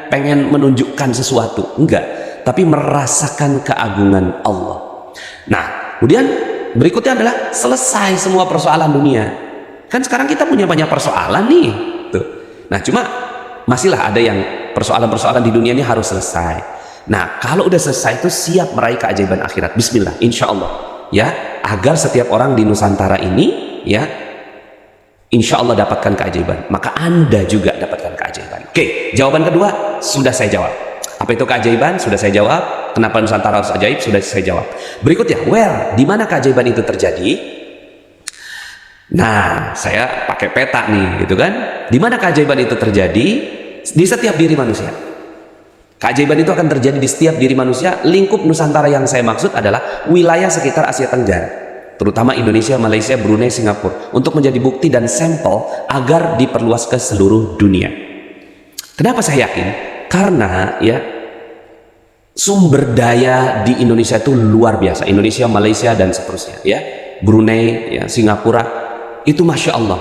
pengen menunjukkan sesuatu, enggak, tapi merasakan keagungan Allah. Nah kemudian berikutnya adalah selesai semua persoalan dunia. Kan sekarang kita punya banyak persoalan nih tuh. Nah cuma masihlah ada yang persoalan-persoalan di dunia ini harus selesai. Nah kalau udah selesai itu siap meraih keajaiban akhirat. Bismillah insya Allah ya. agar setiap orang di Nusantara ini ya insya Allah dapatkan keajaiban, maka Anda juga dapatkan keajaiban. Oke, jawaban kedua sudah saya jawab. Apa itu keajaiban? Sudah saya jawab. Kenapa Nusantara harus ajaib? Sudah saya jawab. Berikutnya, di mana keajaiban itu terjadi? Nah, saya pakai peta nih, gitu kan? Di mana keajaiban itu terjadi? Di setiap diri manusia. Keajaiban itu akan terjadi di setiap diri manusia. Lingkup Nusantara yang saya maksud adalah wilayah sekitar Asia Tenggara, terutama Indonesia, Malaysia, Brunei, Singapura, untuk menjadi bukti dan sampel agar diperluas ke seluruh dunia. Kenapa saya yakin? Karena ya sumber daya di Indonesia itu luar biasa. Indonesia, Malaysia dan seterusnya, ya, Brunei, ya, Singapura, itu masya Allah,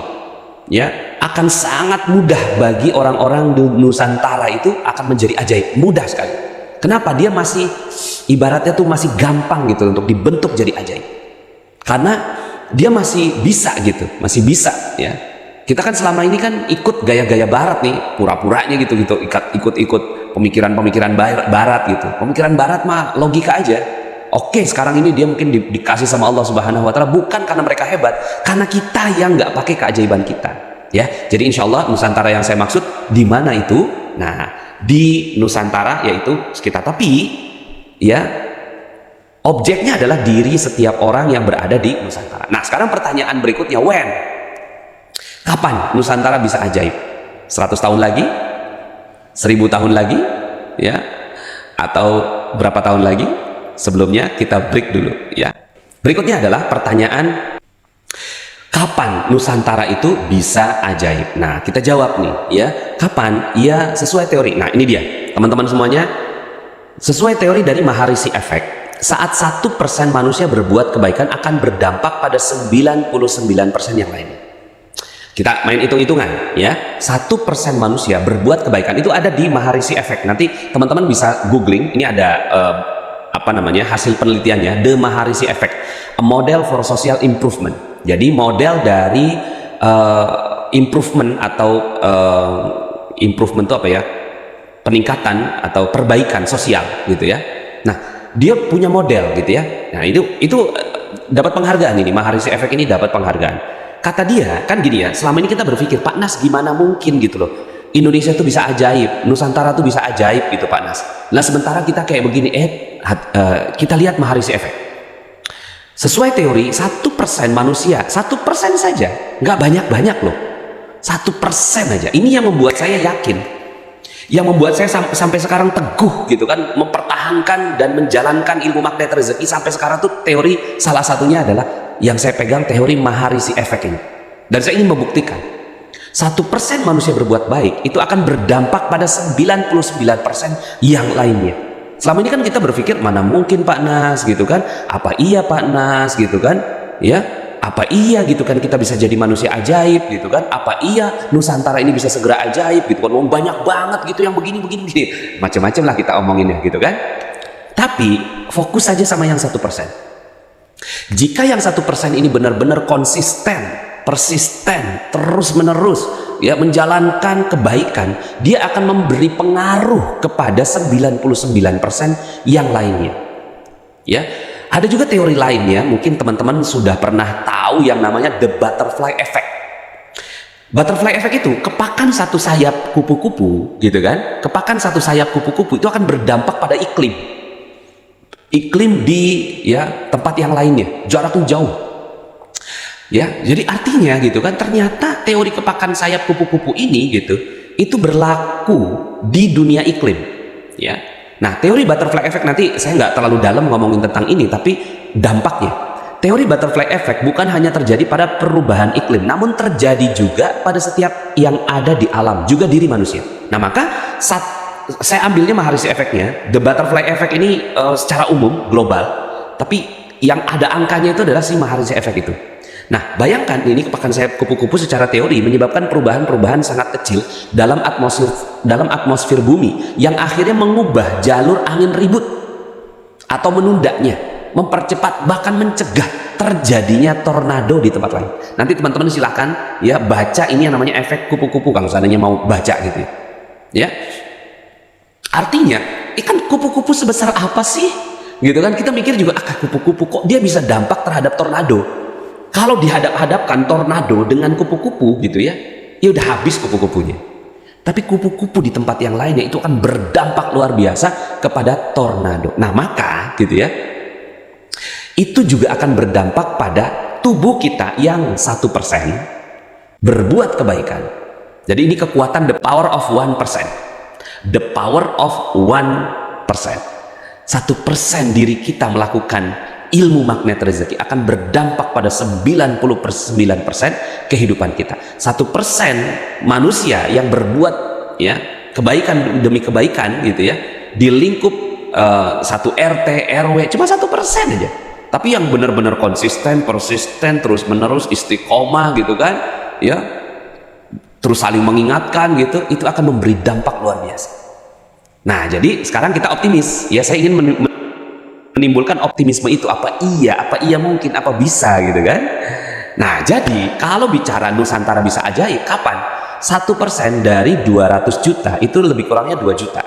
ya, akan sangat mudah bagi orang-orang di Nusantara itu akan menjadi ajaib, mudah sekali. Kenapa? Dia masih ibaratnya tuh masih gampang gitu untuk dibentuk jadi ajaib, karena dia masih bisa gitu, masih bisa, ya. Kita kan selama ini kan ikut gaya-gaya barat nih, pura-puranya gitu-gitu, ikut pemikiran-pemikiran barat gitu. Pemikiran barat mah logika aja. Oke, sekarang ini dia mungkin dikasih sama Allah Subhanahu wa Ta'ala, bukan karena mereka hebat, karena kita yang nggak pakai keajaiban kita, ya. Jadi insya Allah Nusantara yang saya maksud di mana itu? Nah, di Nusantara yaitu sekitar, tapi ya objeknya adalah diri setiap orang yang berada di Nusantara. Nah, sekarang pertanyaan berikutnya, kapan Nusantara bisa ajaib? 100 tahun lagi? 1000 tahun lagi? Ya? Atau berapa tahun lagi? Sebelumnya kita break dulu, ya. Berikutnya adalah pertanyaan, kapan Nusantara itu bisa ajaib? Nah, kita jawab nih, ya. Kapan? Ya, sesuai teori. Nah, ini dia, teman-teman semuanya. Sesuai teori dari Maharishi Effect, saat 1% manusia berbuat kebaikan akan berdampak pada 99% yang lainnya. Kita main hitung-hitungan, ya. 1% manusia berbuat kebaikan itu ada di Maharishi Effect. Nanti teman-teman bisa googling, ini ada hasil penelitiannya, The Maharishi Effect, a model for social improvement. Jadi model dari improvement atau improvement itu apa ya? Peningkatan atau perbaikan sosial gitu ya. Nah, dia punya model gitu ya. Nah, itu dapat penghargaan ini, Maharishi Effect ini dapat penghargaan. Kata dia, kan gini ya, selama ini kita berpikir, Pak Nas, gimana mungkin gitu loh, Indonesia tuh bisa ajaib, Nusantara tuh bisa ajaib gitu Pak Nas. Nah, sementara kita kayak begini, kita lihat Maharishi Effect. Sesuai teori, 1% manusia, 1% saja, nggak banyak-banyak loh, 1% aja. Ini yang membuat saya yakin, yang membuat saya sampai sekarang teguh gitu kan, mempertahankan dan menjalankan ilmu magnet rezeki sampai sekarang tuh teori, salah satunya adalah yang saya pegang teori Maharishi Effect ini. Dan saya ingin membuktikan 1% manusia berbuat baik itu akan berdampak pada 99% yang lainnya. Selama ini kan kita berpikir, mana mungkin Pak Nas gitu kan, apa iya Pak Nas gitu kan, ya, apa iya gitu kan kita bisa jadi manusia ajaib gitu kan, apa iya Nusantara ini bisa segera ajaib gitu kan, banyak banget gitu yang begini macam-macam lah kita omongin ya gitu kan. Tapi fokus saja sama yang 1%. Jika yang 1% ini benar-benar konsisten, persisten, terus-menerus ya menjalankan kebaikan, dia akan memberi pengaruh kepada 99% yang lainnya. Ya, ada juga teori lainnya, mungkin teman-teman sudah pernah tahu yang namanya the butterfly effect. Butterfly effect itu kepakan satu sayap kupu-kupu gitu kan, kepakan satu sayap kupu-kupu itu akan berdampak pada iklim di ya tempat yang lainnya, jaraknya jauh. Ya, jadi artinya gitu kan, ternyata teori kepakan sayap kupu-kupu ini gitu, itu berlaku di dunia iklim, ya. Nah, teori butterfly effect nanti saya nggak terlalu dalam ngomongin tentang ini, tapi dampaknya, teori butterfly effect bukan hanya terjadi pada perubahan iklim, namun terjadi juga pada setiap yang ada di alam, juga diri manusia. Nah, maka saya ambilnya Maharishi Effect-nya, the butterfly effect ini secara umum global, tapi yang ada angkanya itu adalah si Maharishi Effect itu. Nah, bayangkan ini kepakan sayap kupu-kupu secara teori menyebabkan perubahan-perubahan sangat kecil dalam atmosfer bumi yang akhirnya mengubah jalur angin ribut atau menundanya, mempercepat bahkan mencegah terjadinya tornado di tempat lain. Nanti teman-teman silakan ya baca ini yang namanya efek kupu-kupu kalau seandainya mau baca gitu ya. Artinya, ikan kupu-kupu sebesar apa sih gitu kan. Kita mikir juga kupu-kupu kok dia bisa dampak terhadap tornado. Kalau dihadap-hadapkan tornado dengan kupu-kupu gitu ya, ya udah habis kupu-kupunya. Tapi kupu-kupu di tempat yang lainnya itu akan berdampak luar biasa kepada tornado. Nah maka gitu ya, itu juga akan berdampak pada tubuh kita yang 1% berbuat kebaikan. Jadi ini kekuatan the power of 1%. The power of 1%. 1% diri kita melakukan ilmu magnet rezeki akan berdampak pada 99% kehidupan kita. 1% manusia yang berbuat ya kebaikan demi kebaikan gitu ya di lingkup satu RT RW cuma 1% aja. Tapi yang benar-benar konsisten, persisten, terus menerus istiqomah gitu kan, ya, terus saling mengingatkan gitu, itu akan memberi dampak luar biasa. Nah, jadi sekarang kita optimis, ya saya ingin menimbulkan optimisme itu, apa iya mungkin, apa bisa gitu kan. Nah, jadi kalau bicara Nusantara bisa ajaib, kapan? 1% dari 200 juta itu lebih kurangnya 2 juta.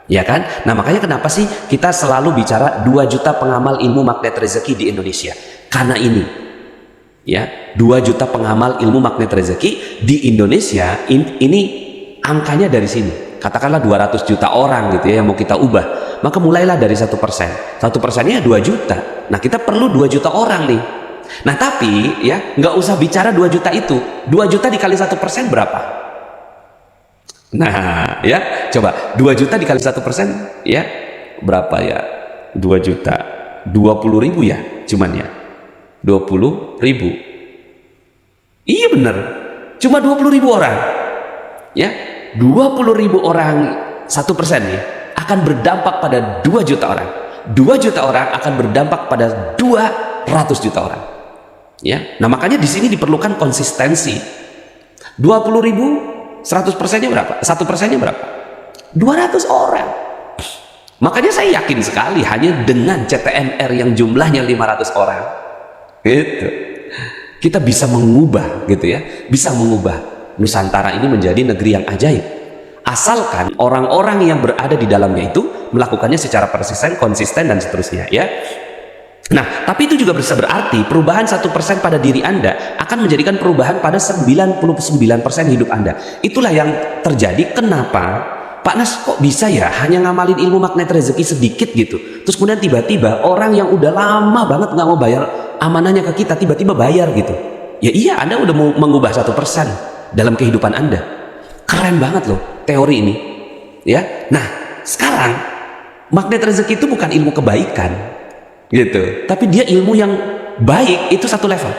Ya kan? Nah makanya kenapa sih kita selalu bicara 2 juta pengamal ilmu magnet rezeki di Indonesia? Karena ini ya, 2 juta pengamal ilmu magnet rezeki di Indonesia ini angkanya dari sini. Katakanlah 200 juta orang gitu ya yang mau kita ubah. Maka mulailah dari 1%. 1%-nya 2 juta. Nah kita perlu 2 juta orang nih. Nah tapi ya nggak usah bicara 2 juta itu. 2 juta dikali 1% berapa? Nah ya coba 2 juta dikali 1% ya berapa ya? 2 juta 20.000 ya cuman ya 20.000. Iya bener, cuma 20.000 orang ya, 20.000 orang 1% nih akan berdampak pada 2 juta orang. 2 juta orang akan berdampak pada 200 juta orang ya. Nah makanya di sini diperlukan konsistensi. 20.000 100%-nya berapa? 1%-nya berapa? 200 orang. Makanya saya yakin sekali hanya dengan CTNR yang jumlahnya 500 orang gitu, kita bisa mengubah gitu ya, bisa mengubah Nusantara ini menjadi negeri yang ajaib. Asalkan orang-orang yang berada di dalamnya itu melakukannya secara persisten, konsisten dan seterusnya ya. Nah, tapi itu juga bisa berarti perubahan 1% pada diri Anda akan menjadikan perubahan pada 99% hidup Anda. Itulah yang terjadi. Kenapa Pak Nas kok bisa ya hanya ngamalin ilmu magnet rezeki sedikit gitu, terus kemudian tiba-tiba orang yang udah lama banget nggak mau bayar amanahnya ke kita tiba-tiba bayar gitu. Ya iya, Anda udah mau mengubah 1% dalam kehidupan Anda. Keren banget loh teori ini ya. Nah sekarang magnet rezeki itu bukan ilmu kebaikan gitu, tapi dia ilmu yang baik, itu satu level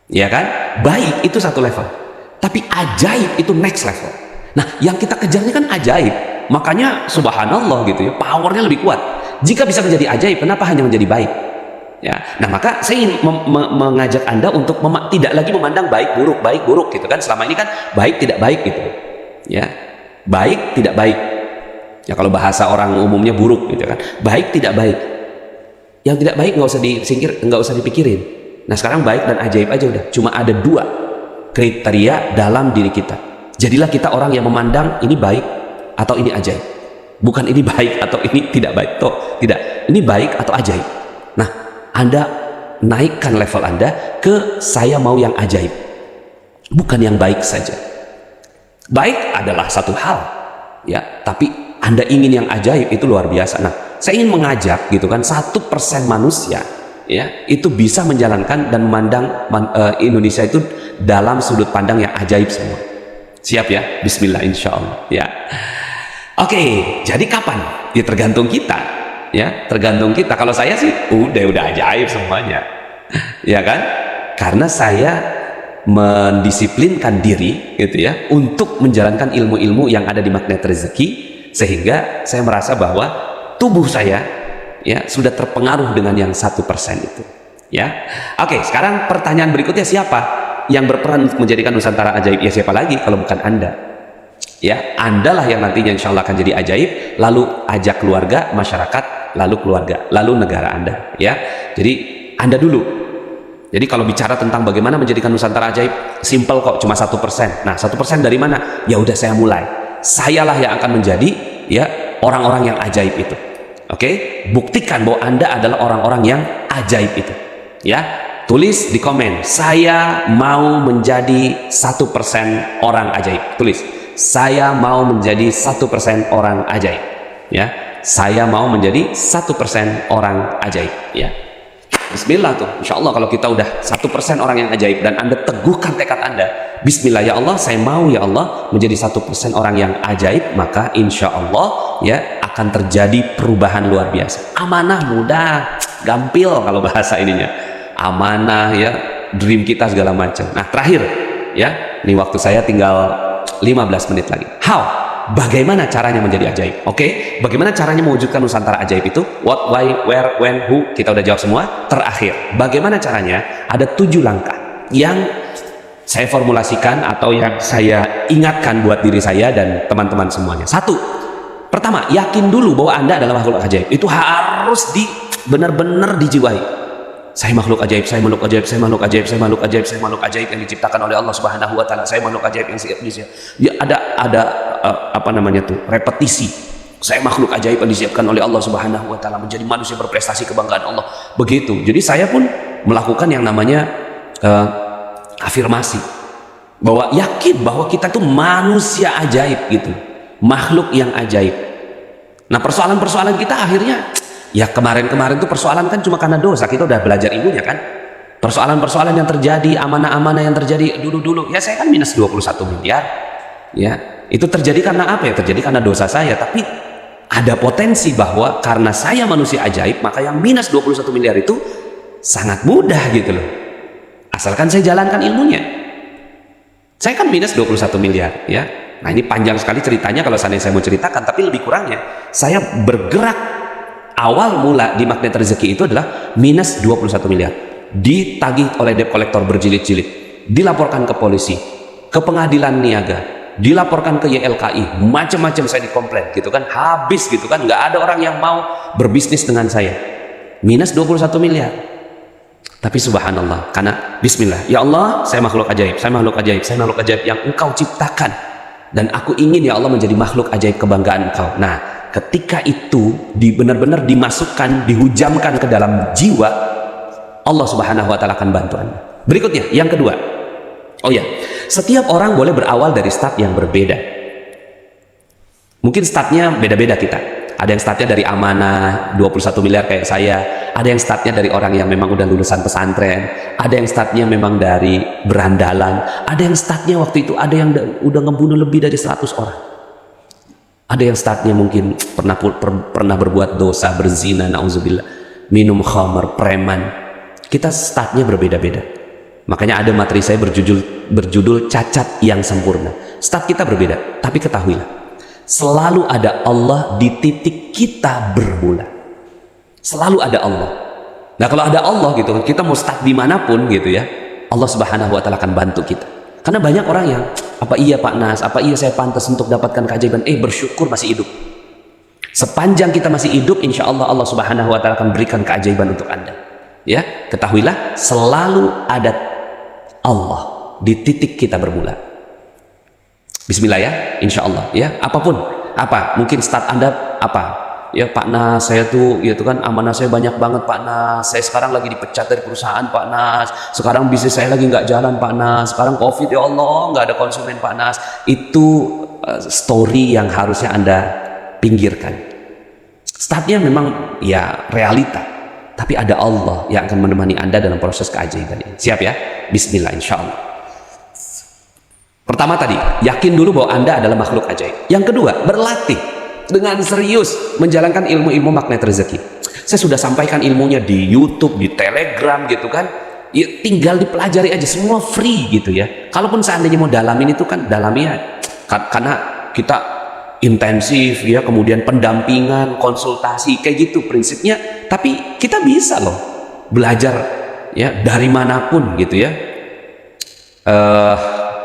ya kan. Baik itu satu level, tapi ajaib itu next level. Nah yang kita kejarnya kan ajaib, makanya subhanallah gitu ya, powernya lebih kuat. Jika bisa menjadi ajaib, kenapa hanya menjadi baik ya? Nah maka saya ingin mengajak Anda untuk tidak lagi memandang baik buruk gitu kan. Selama ini kan baik tidak baik gitu ya, baik tidak baik ya, kalau bahasa orang umumnya buruk gitu kan, baik tidak baik. Yang tidak baik nggak usah disingkir, nggak usah dipikirin. Nah sekarang baik dan ajaib aja udah. Cuma ada 2 kriteria dalam diri kita. Jadilah kita orang yang memandang ini baik atau ini ajaib. Bukan ini baik atau ini tidak baik. Toh tidak. Ini baik atau ajaib. Nah Anda naikkan level Anda ke saya mau yang ajaib, bukan yang baik saja. Baik adalah satu hal ya, tapi Anda ingin yang ajaib, itu luar biasa. Nah saya ingin mengajak gitu kan, 1% manusia ya itu bisa menjalankan dan memandang Indonesia itu dalam sudut pandang yang ajaib semua. Siap ya? Bismillah insya Allah ya. Oke, jadi kapan? Ya tergantung kita ya, tergantung kita. Kalau saya sih udah ajaib semuanya ya kan, karena saya mendisiplinkan diri gitu ya untuk menjalankan ilmu-ilmu yang ada di magnet rezeki, sehingga saya merasa bahwa tubuh saya ya sudah terpengaruh dengan yang 1% itu ya. Oke, sekarang pertanyaan berikutnya, siapa yang berperan untuk menjadikan Nusantara ajaib? Ya siapa lagi kalau bukan Anda ya. Anda lah yang nantinya insya Allah akan jadi ajaib, lalu ajak keluarga, masyarakat, lalu keluarga, lalu negara Anda ya. Jadi Anda dulu. Jadi kalau bicara tentang bagaimana menjadikan Nusantara ajaib, simple kok, cuma 1%. Nah 1% dari mana? Ya udah saya mulai, sayalah yang akan menjadi ya orang-orang yang ajaib itu Oke, buktikan bahwa Anda adalah orang-orang yang ajaib itu. Ya, tulis di komen, saya mau menjadi 1% orang ajaib. Tulis, saya mau menjadi 1% orang ajaib. Ya, saya mau menjadi 1% orang ajaib. Ya, Bismillah tuh, insya Allah kalau kita udah 1% orang yang ajaib dan Anda teguhkan tekad Anda, Bismillah ya Allah, saya mau ya Allah menjadi 1% orang yang ajaib, maka insya Allah ya akan terjadi perubahan luar biasa. Amanah mudah, gampil kalau bahasa ininya. Amanah ya, dream kita segala macam. Nah terakhir ya, ini waktu saya tinggal 15 menit lagi. How? Bagaimana caranya menjadi ajaib? Oke, bagaimana caranya mewujudkan Nusantara ajaib itu? What, why, where, when, who? Kita udah jawab semua. Terakhir, bagaimana caranya? Ada 7 langkah yang saya formulasikan atau yang saya ingatkan buat diri saya dan teman-teman semuanya. 1, pertama, yakin dulu bahwa Anda adalah makhluk ajaib. Itu harus benar-benar dijiwai. Saya makhluk ajaib, saya makhluk ajaib, saya makhluk ajaib, saya makhluk ajaib, saya makhluk ajaib yang diciptakan oleh Allah Subhanahu wa taala. Saya makhluk ajaib yang siap disiap. Ya ada apa namanya tuh? Repetisi. Saya makhluk ajaib yang disiapkan oleh Allah Subhanahu wa taala menjadi manusia berprestasi kebanggaan Allah. Begitu. Jadi saya pun melakukan yang namanya afirmasi. Bahwa yakin bahwa kita tuh manusia ajaib gitu. Makhluk yang ajaib. Nah, persoalan-persoalan kita akhirnya ya kemarin-kemarin tuh persoalan kan cuma karena dosa. Kita udah belajar ilmunya kan. Persoalan-persoalan yang terjadi, amanah-amanah yang terjadi dulu-dulu. Ya saya kan minus 21 miliar. Ya, itu terjadi karena apa ya? Terjadi karena dosa saya. Tapi ada potensi bahwa karena saya manusia ajaib, maka yang minus 21 miliar itu sangat mudah gitu loh. Asalkan saya jalankan ilmunya. Saya kan minus 21 miliar ya. Nah ini panjang sekali ceritanya kalau seandainya saya mau ceritakan. Tapi lebih kurangnya saya bergerak. Awal mula di magnet rezeki itu adalah minus 21 miliar. Ditagih oleh debt collector berjilid-jilid. Dilaporkan ke polisi, ke pengadilan niaga, dilaporkan ke YLKI, macam-macam saya dikomplain gitu kan. Habis gitu kan, nggak ada orang yang mau berbisnis dengan saya. Minus 21 miliar. Tapi subhanallah, karena bismillah, ya Allah, saya makhluk ajaib, saya makhluk ajaib, saya makhluk ajaib yang Engkau ciptakan. Dan aku ingin ya Allah menjadi makhluk ajaib kebanggaan Engkau. Nah, ketika itu benar-benar dimasukkan, dihujamkan ke dalam jiwa, Allah Subhanahu wa taala akan bantu Anda. Berikutnya, yang kedua. Oh ya, setiap orang boleh berawal dari start yang berbeda. Mungkin startnya beda-beda kita. Ada yang startnya dari amanah 21 miliar kayak saya, ada yang startnya dari orang yang memang udah lulusan pesantren, ada yang startnya memang dari berandalan, ada yang startnya waktu itu ada yang udah ngebunuh lebih dari 100 orang. Ada yang startnya mungkin pernah berbuat dosa, berzina, na'udzubillah, minum khamar, preman. Kita startnya berbeda-beda. Makanya ada materi saya berjudul cacat yang sempurna. Start kita berbeda, tapi ketahuilah, selalu ada Allah di titik kita bermula. Selalu ada Allah. Nah kalau ada Allah gitu kan, kita mau start dimanapun gitu ya, Allah Subhanahu wa taala akan bantu kita. Karena banyak orang yang, apa iya Pak Nas, apa iya saya pantas untuk dapatkan keajaiban? Bersyukur masih hidup. Sepanjang kita masih hidup, insya Allah Allah Subhanahu wa taala akan berikan keajaiban untuk Anda. Ya, ketahuilah selalu ada Allah di titik kita bermula. Bismillah ya, insya Allah ya. Apapun, apa mungkin start Anda apa? Ya Pak Nas, saya tuh gitu kan, amanah saya banyak banget Pak Nas, saya sekarang lagi dipecat dari perusahaan Pak Nas, sekarang bisnis saya lagi nggak jalan Pak Nas, sekarang COVID ya Allah nggak ada konsumen Pak Nas. Itu story yang harusnya Anda pinggirkan. Startnya memang ya realita, tapi ada Allah yang akan menemani Anda dalam proses keajaiban ini. Siap ya? Bismillah insya Allah. Pertama tadi, yakin dulu bahwa Anda adalah makhluk ajaib. Yang kedua, berlatih dengan serius menjalankan ilmu-ilmu magnet rezeki. Saya sudah sampaikan ilmunya di YouTube, di Telegram gitu kan. Ya, tinggal dipelajari aja, semua free gitu ya. Kalaupun seandainya mau dalamin itu kan dalamnya karena kita intensif ya, kemudian pendampingan, konsultasi kayak gitu prinsipnya. Tapi kita bisa loh belajar ya dari manapun gitu ya.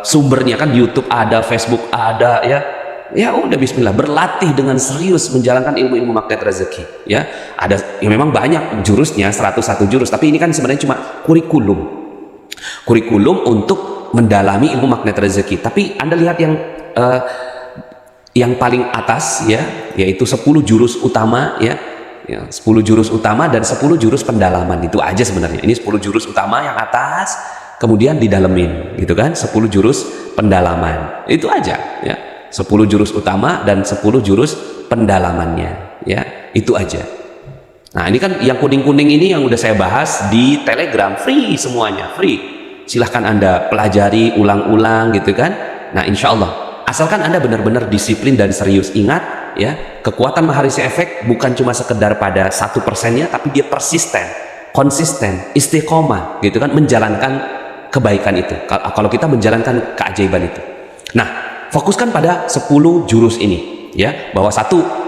Sumbernya kan di YouTube ada, Facebook ada ya. Ya udah bismillah, berlatih dengan serius menjalankan ilmu-ilmu magnet rezeki ya. Ada yang memang banyak jurusnya, 101 jurus, tapi ini kan sebenarnya cuma kurikulum untuk mendalami ilmu magnet rezeki. Tapi Anda lihat yang paling atas ya, yaitu 10 jurus utama ya, Ya, 10 jurus utama dan 10 jurus pendalaman, itu aja sebenarnya. Ini 10 jurus utama yang atas, kemudian didalemin gitu kan, 10 jurus pendalaman, itu aja ya. 10 jurus utama dan 10 jurus pendalamannya ya, itu aja. Nah ini kan yang kuning-kuning ini yang udah saya bahas di Telegram, free semuanya, free. Silahkan Anda pelajari ulang-ulang gitu kan. Nah insya Allah, asalkan Anda benar-benar disiplin dan serius. Ingat ya, kekuatan Maharisi Efek bukan cuma sekedar pada 1%-nya, tapi dia persisten, konsisten, istiqomah gitu kan, menjalankan kebaikan itu. Kalau kita menjalankan keajaiban itu. Nah, fokuskan pada 10 jurus ini ya, bahwa satu,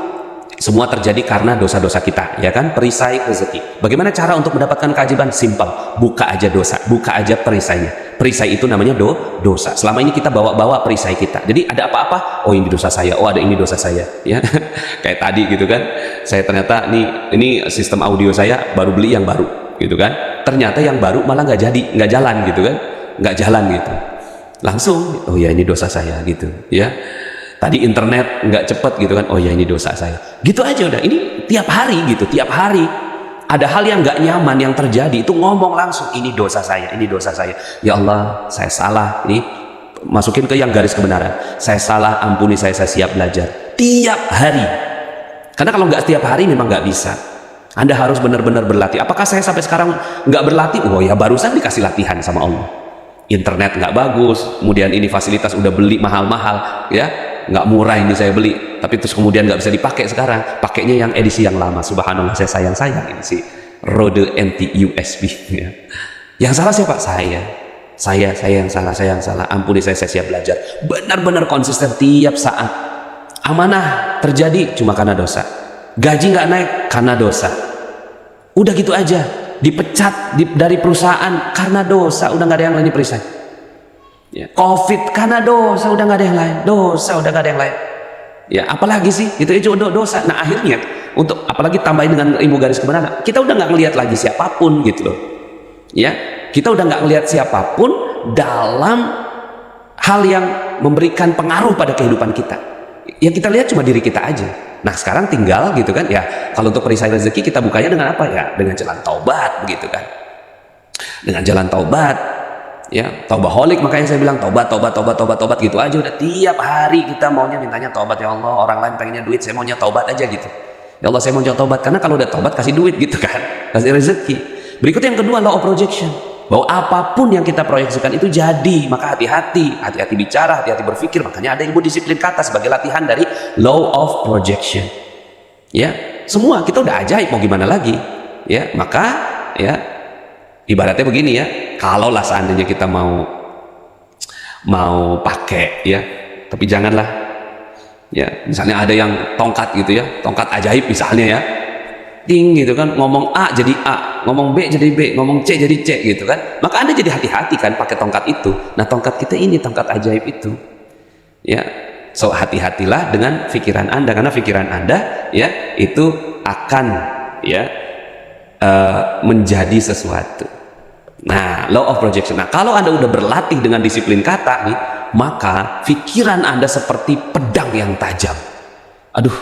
semua terjadi karena dosa-dosa kita ya kan, perisai rezeki. Bagaimana cara untuk mendapatkan keajaiban? Simpel, buka aja dosa, buka aja perisainya. Perisai itu namanya dosa. Selama ini kita bawa-bawa perisai kita. Jadi ada apa-apa, oh ini dosa saya, oh ada ini dosa saya ya. Kayak tadi gitu kan, saya ternyata ini sistem audio saya baru beli yang baru gitu kan, ternyata yang baru malah nggak jadi, nggak jalan gitu kan, nggak jalan gitu. Langsung, oh ya ini dosa saya gitu ya. Tadi internet nggak cepet gitu kan, oh ya ini dosa saya. Gitu aja udah. Ini tiap hari gitu, tiap hari ada hal yang nggak nyaman yang terjadi, itu ngomong langsung, ini dosa saya, ini dosa saya. Ya Allah, saya salah. Ini masukin ke yang garis kebenaran. Saya salah, ampuni saya siap belajar. Tiap hari. Karena kalau nggak tiap hari memang nggak bisa. Anda harus benar-benar berlatih. Apakah saya sampai sekarang nggak berlatih? Oh ya barusan dikasih latihan sama Allah. Internet nggak bagus, kemudian ini fasilitas udah beli mahal-mahal ya, nggak murah ini saya beli, tapi terus kemudian nggak bisa dipakai sekarang, pakainya yang edisi yang lama. Subhanallah, saya sayang ini si Rode NT USB ya. Yang salah siapa? Saya yang salah, ampuni saya siap belajar. Benar-benar konsisten tiap saat. Amanah terjadi cuma karena dosa, gaji nggak naik karena dosa, udah gitu aja. Dipecat dari perusahaan karena dosa, udah nggak ada yang lain diperisai ya. Covid karena dosa, udah nggak ada yang lain, dosa udah nggak ada yang lain ya. Apalagi sih itu dosa. Nah akhirnya untuk apalagi tambahin dengan ilmu garis kebenaran, kita udah nggak ngelihat lagi siapapun gitu loh ya. Kita udah nggak ngelihat siapapun dalam hal yang memberikan pengaruh pada kehidupan kita. Yang kita lihat cuma diri kita aja. Nah sekarang tinggal gitu kan ya, kalau untuk perisai rezeki kita bukanya dengan apa ya, dengan jalan taubat begitu kan, dengan jalan taubat ya, taubaholik. Makanya saya bilang taubat gitu aja udah. Tiap hari kita maunya mintanya taubat. Ya Allah, orang lain pengennya duit, saya maunya taubat aja gitu. Ya Allah, saya mau taubat. Karena kalau udah taubat kasih duit gitu kan, kasih rezeki. Berikut yang kedua, law of projection, bahwa apapun yang kita proyeksikan itu jadi. Maka hati-hati bicara, hati-hati berpikir. Makanya ada ilmu disiplin kata sebagai latihan dari law of projection ya. Semua kita udah ajaib, mau gimana lagi ya. Maka ya ibaratnya begini ya, kalaulah seandainya kita mau pakai ya, tapi janganlah ya, misalnya ada yang tongkat gitu ya, tongkat ajaib misalnya ya, ting gitu kan, ngomong A jadi A, ngomong B jadi B, ngomong C jadi C gitu kan. Maka Anda jadi hati-hati kan pakai tongkat itu. Nah tongkat kita ini tongkat ajaib itu ya. So hati-hatilah dengan pikiran Anda, karena pikiran Anda ya itu akan ya menjadi sesuatu. Nah law of projection. Nah kalau Anda udah berlatih dengan disiplin kata nih, maka pikiran Anda seperti pedang yang tajam. Aduh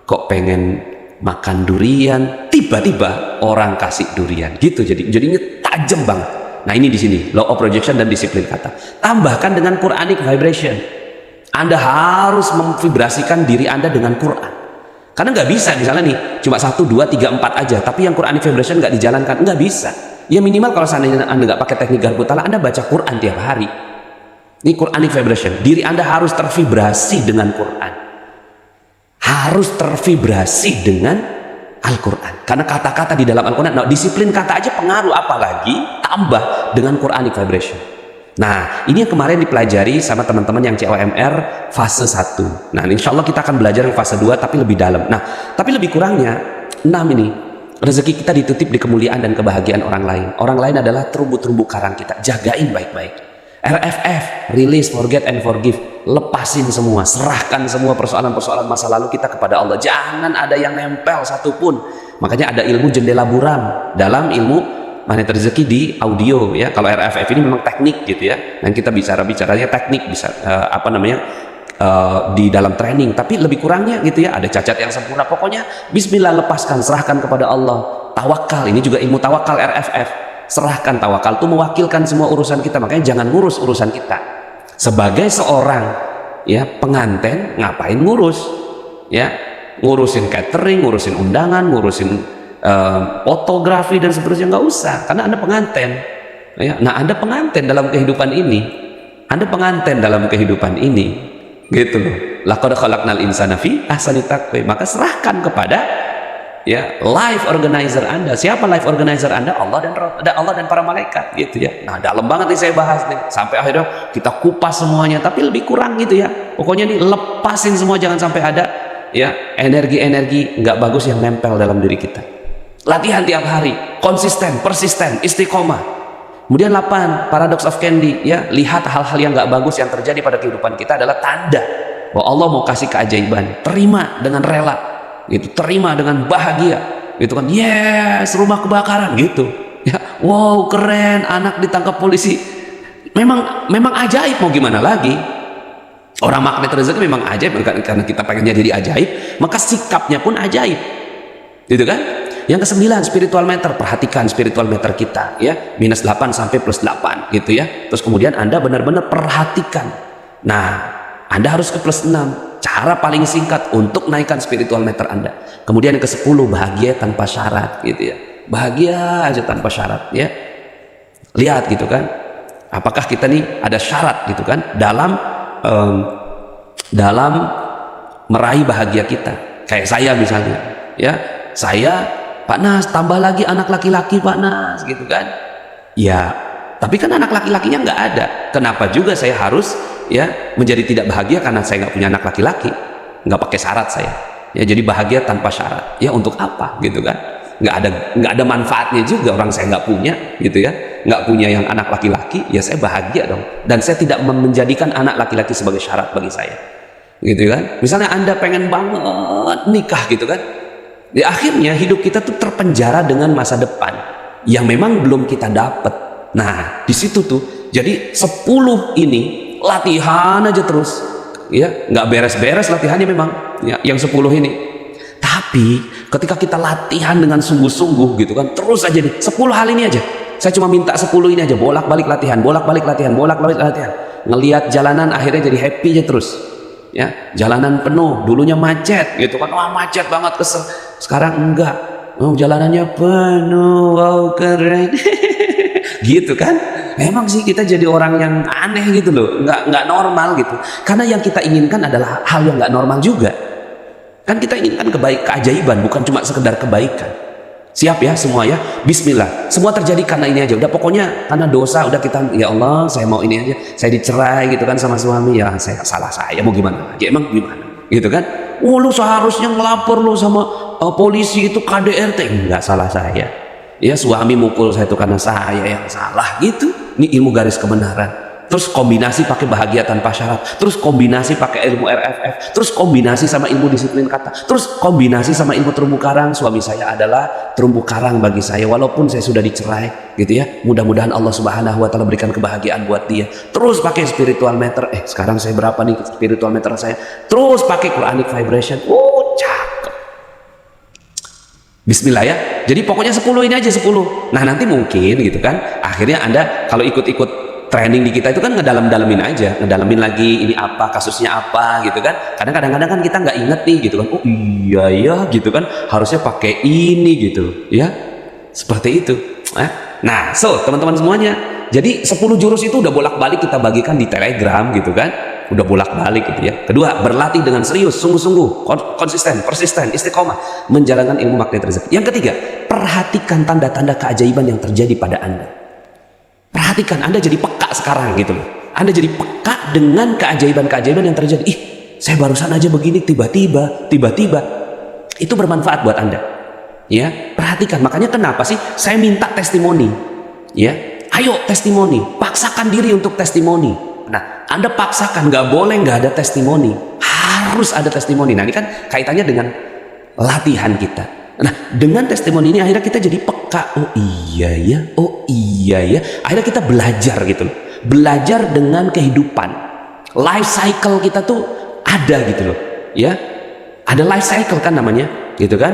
kok pengen makan durian, tiba-tiba orang kasih durian gitu, jadinya tajam banget. Nah ini di sini law of projection dan disiplin kata. Tambahkan dengan Quranic vibration. Anda harus memvibrasikan diri Anda dengan Quran. Karena nggak bisa misalnya nih cuma 1, 2, 3, 4 aja, tapi yang Quranic vibration nggak dijalankan, nggak bisa. Ya minimal kalau seandainya Anda nggak pakai teknik garpu tala, Anda baca Quran tiap hari. Ini Quranic vibration. Diri Anda harus tervibrasi dengan Quran, harus tervibrasi dengan Al-Quran. Karena kata-kata di dalam Al-Quran, nah, disiplin kata aja pengaruh, apalagi tambah dengan Quranic vibration. Nah ini yang kemarin dipelajari sama teman-teman yang COMR fase 1. Nah insya Allah kita akan belajar yang fase 2 tapi lebih dalam. Nah tapi lebih kurangnya 6 ini, rezeki kita dititip di kemuliaan dan kebahagiaan orang lain. Orang lain adalah terumbu-terumbu karang kita, jagain baik-baik. RFF, release, forget and forgive. Lepasin semua, serahkan semua persoalan-persoalan masa lalu kita kepada Allah. Jangan ada yang nempel satupun. Makanya ada ilmu jendela buram dalam ilmu magnet rezeki di audio ya. Kalau RFF ini memang teknik gitu ya, dan kita bicaranya teknik, bisa di dalam training, tapi lebih kurangnya gitu ya, ada cacat yang sempurna. Pokoknya bismillah, lepaskan, serahkan kepada Allah. Tawakal, ini juga ilmu tawakal RFF. Serahkan, tawakal itu mewakilkan semua urusan kita, makanya jangan ngurus urusan kita. Sebagai seorang ya pengantin, ngapain ngurus? Ya, ngurusin catering, ngurusin undangan, ngurusin fotografi dan seterusnya, nggak usah, karena Anda pengantin. Ya, nah Anda pengantin dalam kehidupan ini, Anda pengantin dalam kehidupan ini. Gitu loh. Laqad khalaqnal insana fi ahsani taqwim. Maka serahkan kepada ya life organizer Anda. Siapa life organizer Anda? Allah dan para malaikat gitu ya. Nah, dalam banget nih saya bahas nih. Sampai akhirnya kita kupas semuanya, tapi lebih kurang gitu ya. Pokoknya nih lepasin semua, jangan sampai ada ya energi-energi nggak bagus yang nempel dalam diri kita. Latihan tiap hari, konsisten, persisten, istiqomah. Kemudian 8, paradox of candy, ya, lihat hal-hal yang nggak bagus yang terjadi pada kehidupan kita adalah tanda bahwa Allah mau kasih keajaiban. Terima dengan rela, gitu. Terima dengan bahagia, gitu kan. Yes, rumah kebakaran, gitu. Ya, wow, keren, anak ditangkap polisi. Memang ajaib, mau gimana lagi? Orang magnet rezeki memang ajaib, karena kita pengennya jadi ajaib, maka sikapnya pun ajaib, gitu kan? Yang ke-9, spiritual meter. Perhatikan spiritual meter kita ya, -8 sampai +8 gitu ya. Terus kemudian Anda benar-benar perhatikan. Nah, Anda harus ke +6. Cara paling singkat untuk naikkan spiritual meter Anda. Kemudian yang ke-10, bahagia tanpa syarat gitu ya. Bahagia aja tanpa syarat ya. Lihat gitu kan. Apakah kita nih ada syarat gitu kan dalam meraih bahagia kita. Kayak saya misalnya ya. Saya, Pak Nas, tambah lagi anak laki-laki Pak Nas, gitu kan? Ya, tapi kan anak laki-lakinya nggak ada. Kenapa juga saya harus ya menjadi tidak bahagia karena saya nggak punya anak laki-laki? Nggak pakai syarat saya. Ya, jadi bahagia tanpa syarat. Ya untuk apa, gitu kan? Nggak ada manfaatnya juga, orang saya nggak punya, gitu ya. Nggak punya yang anak laki-laki, ya saya bahagia dong. Dan saya tidak menjadikan anak laki-laki sebagai syarat bagi saya, gitu kan? Misalnya Anda pengen banget nikah, gitu kan? Di akhirnya hidup kita tuh terpenjara dengan masa depan yang memang belum kita dapat. Nah, di situ tuh jadi 10 ini latihan aja terus. Ya, nggak beres-beres latihannya memang. Ya, yang 10 ini. Tapi ketika kita latihan dengan sungguh-sungguh gitu kan, terus aja nih 10 hal ini aja. Saya cuma minta 10 ini aja, bolak-balik latihan, bolak-balik latihan, bolak-balik latihan. Ngelihat jalanan akhirnya jadi happy aja terus. Ya, jalanan penuh, dulunya macet gitu kan, wah macet banget, kesel. Sekarang enggak, oh jalanannya penuh, wow keren. Gitu kan. Memang sih kita jadi orang yang aneh gitu loh, nggak normal gitu. Karena yang kita inginkan adalah hal yang nggak normal juga. Kan kita inginkan keajaiban, bukan cuma sekedar kebaikan. Siap ya semua ya, bismillah. Semua terjadi karena ini aja, udah pokoknya karena dosa, udah kita, ya Allah saya mau ini aja, saya dicerai gitu kan sama suami, ya saya salah saya, mau gimana aja, emang gimana gitu kan. Oh lu seharusnya ngelapor lu sama polisi, itu KDRT. Enggak, salah saya ya, suami mukul saya itu karena saya yang salah gitu. Ini ilmu garis kebenaran. Terus kombinasi pakai bahagia tanpa syarat, terus kombinasi pakai ilmu RFF, terus kombinasi sama ilmu disiplin kata, terus kombinasi sama ilmu terumbu karang. Suami saya adalah terumbu karang bagi saya, walaupun saya sudah dicerai gitu ya. Mudah-mudahan Allah Subhanahu wa taala berikan kebahagiaan buat dia. Terus pakai spiritual meter, sekarang saya berapa nih spiritual meter saya? Terus pakai Quranic vibration. Oh, cakep. Bismillah ya. Jadi pokoknya 10 ini aja, 10. Nah, nanti mungkin gitu kan, akhirnya Anda kalau ikut-ikut training di kita itu kan ngedalamin aja, ngedalamin lagi ini apa, kasusnya apa gitu kan. Kadang-kadang kan kita nggak inget nih gitu kan, oh iya ya gitu kan, harusnya pakai ini gitu ya, seperti itu. Nah, so teman-teman semuanya, jadi 10 jurus itu udah bolak-balik kita bagikan di Telegram gitu kan, udah bolak-balik gitu ya. Kedua, berlatih dengan serius, sungguh-sungguh, konsisten, persisten, istiqomah menjalankan ilmu magnet rezeki. Yang ketiga, perhatikan tanda-tanda keajaiban yang terjadi pada Anda. Perhatikan, Anda jadi peka sekarang gitu loh. Anda jadi peka dengan keajaiban-keajaiban yang terjadi. Ih, saya barusan aja begini, tiba-tiba. Itu bermanfaat buat Anda. Ya, perhatikan. Makanya kenapa sih saya minta testimoni? Ya, ayo testimoni. Paksakan diri untuk testimoni. Nah, Anda paksakan, nggak boleh nggak ada testimoni. Harus ada testimoni. Nah, ini kan kaitannya dengan latihan kita. Nah, dengan testimoni ini akhirnya kita jadi peka. Oh iya ya. Akhirnya kita belajar gitu loh. Belajar dengan kehidupan. Life cycle kita tuh ada gitu loh, ya. Ada life cycle kan namanya, gitu kan?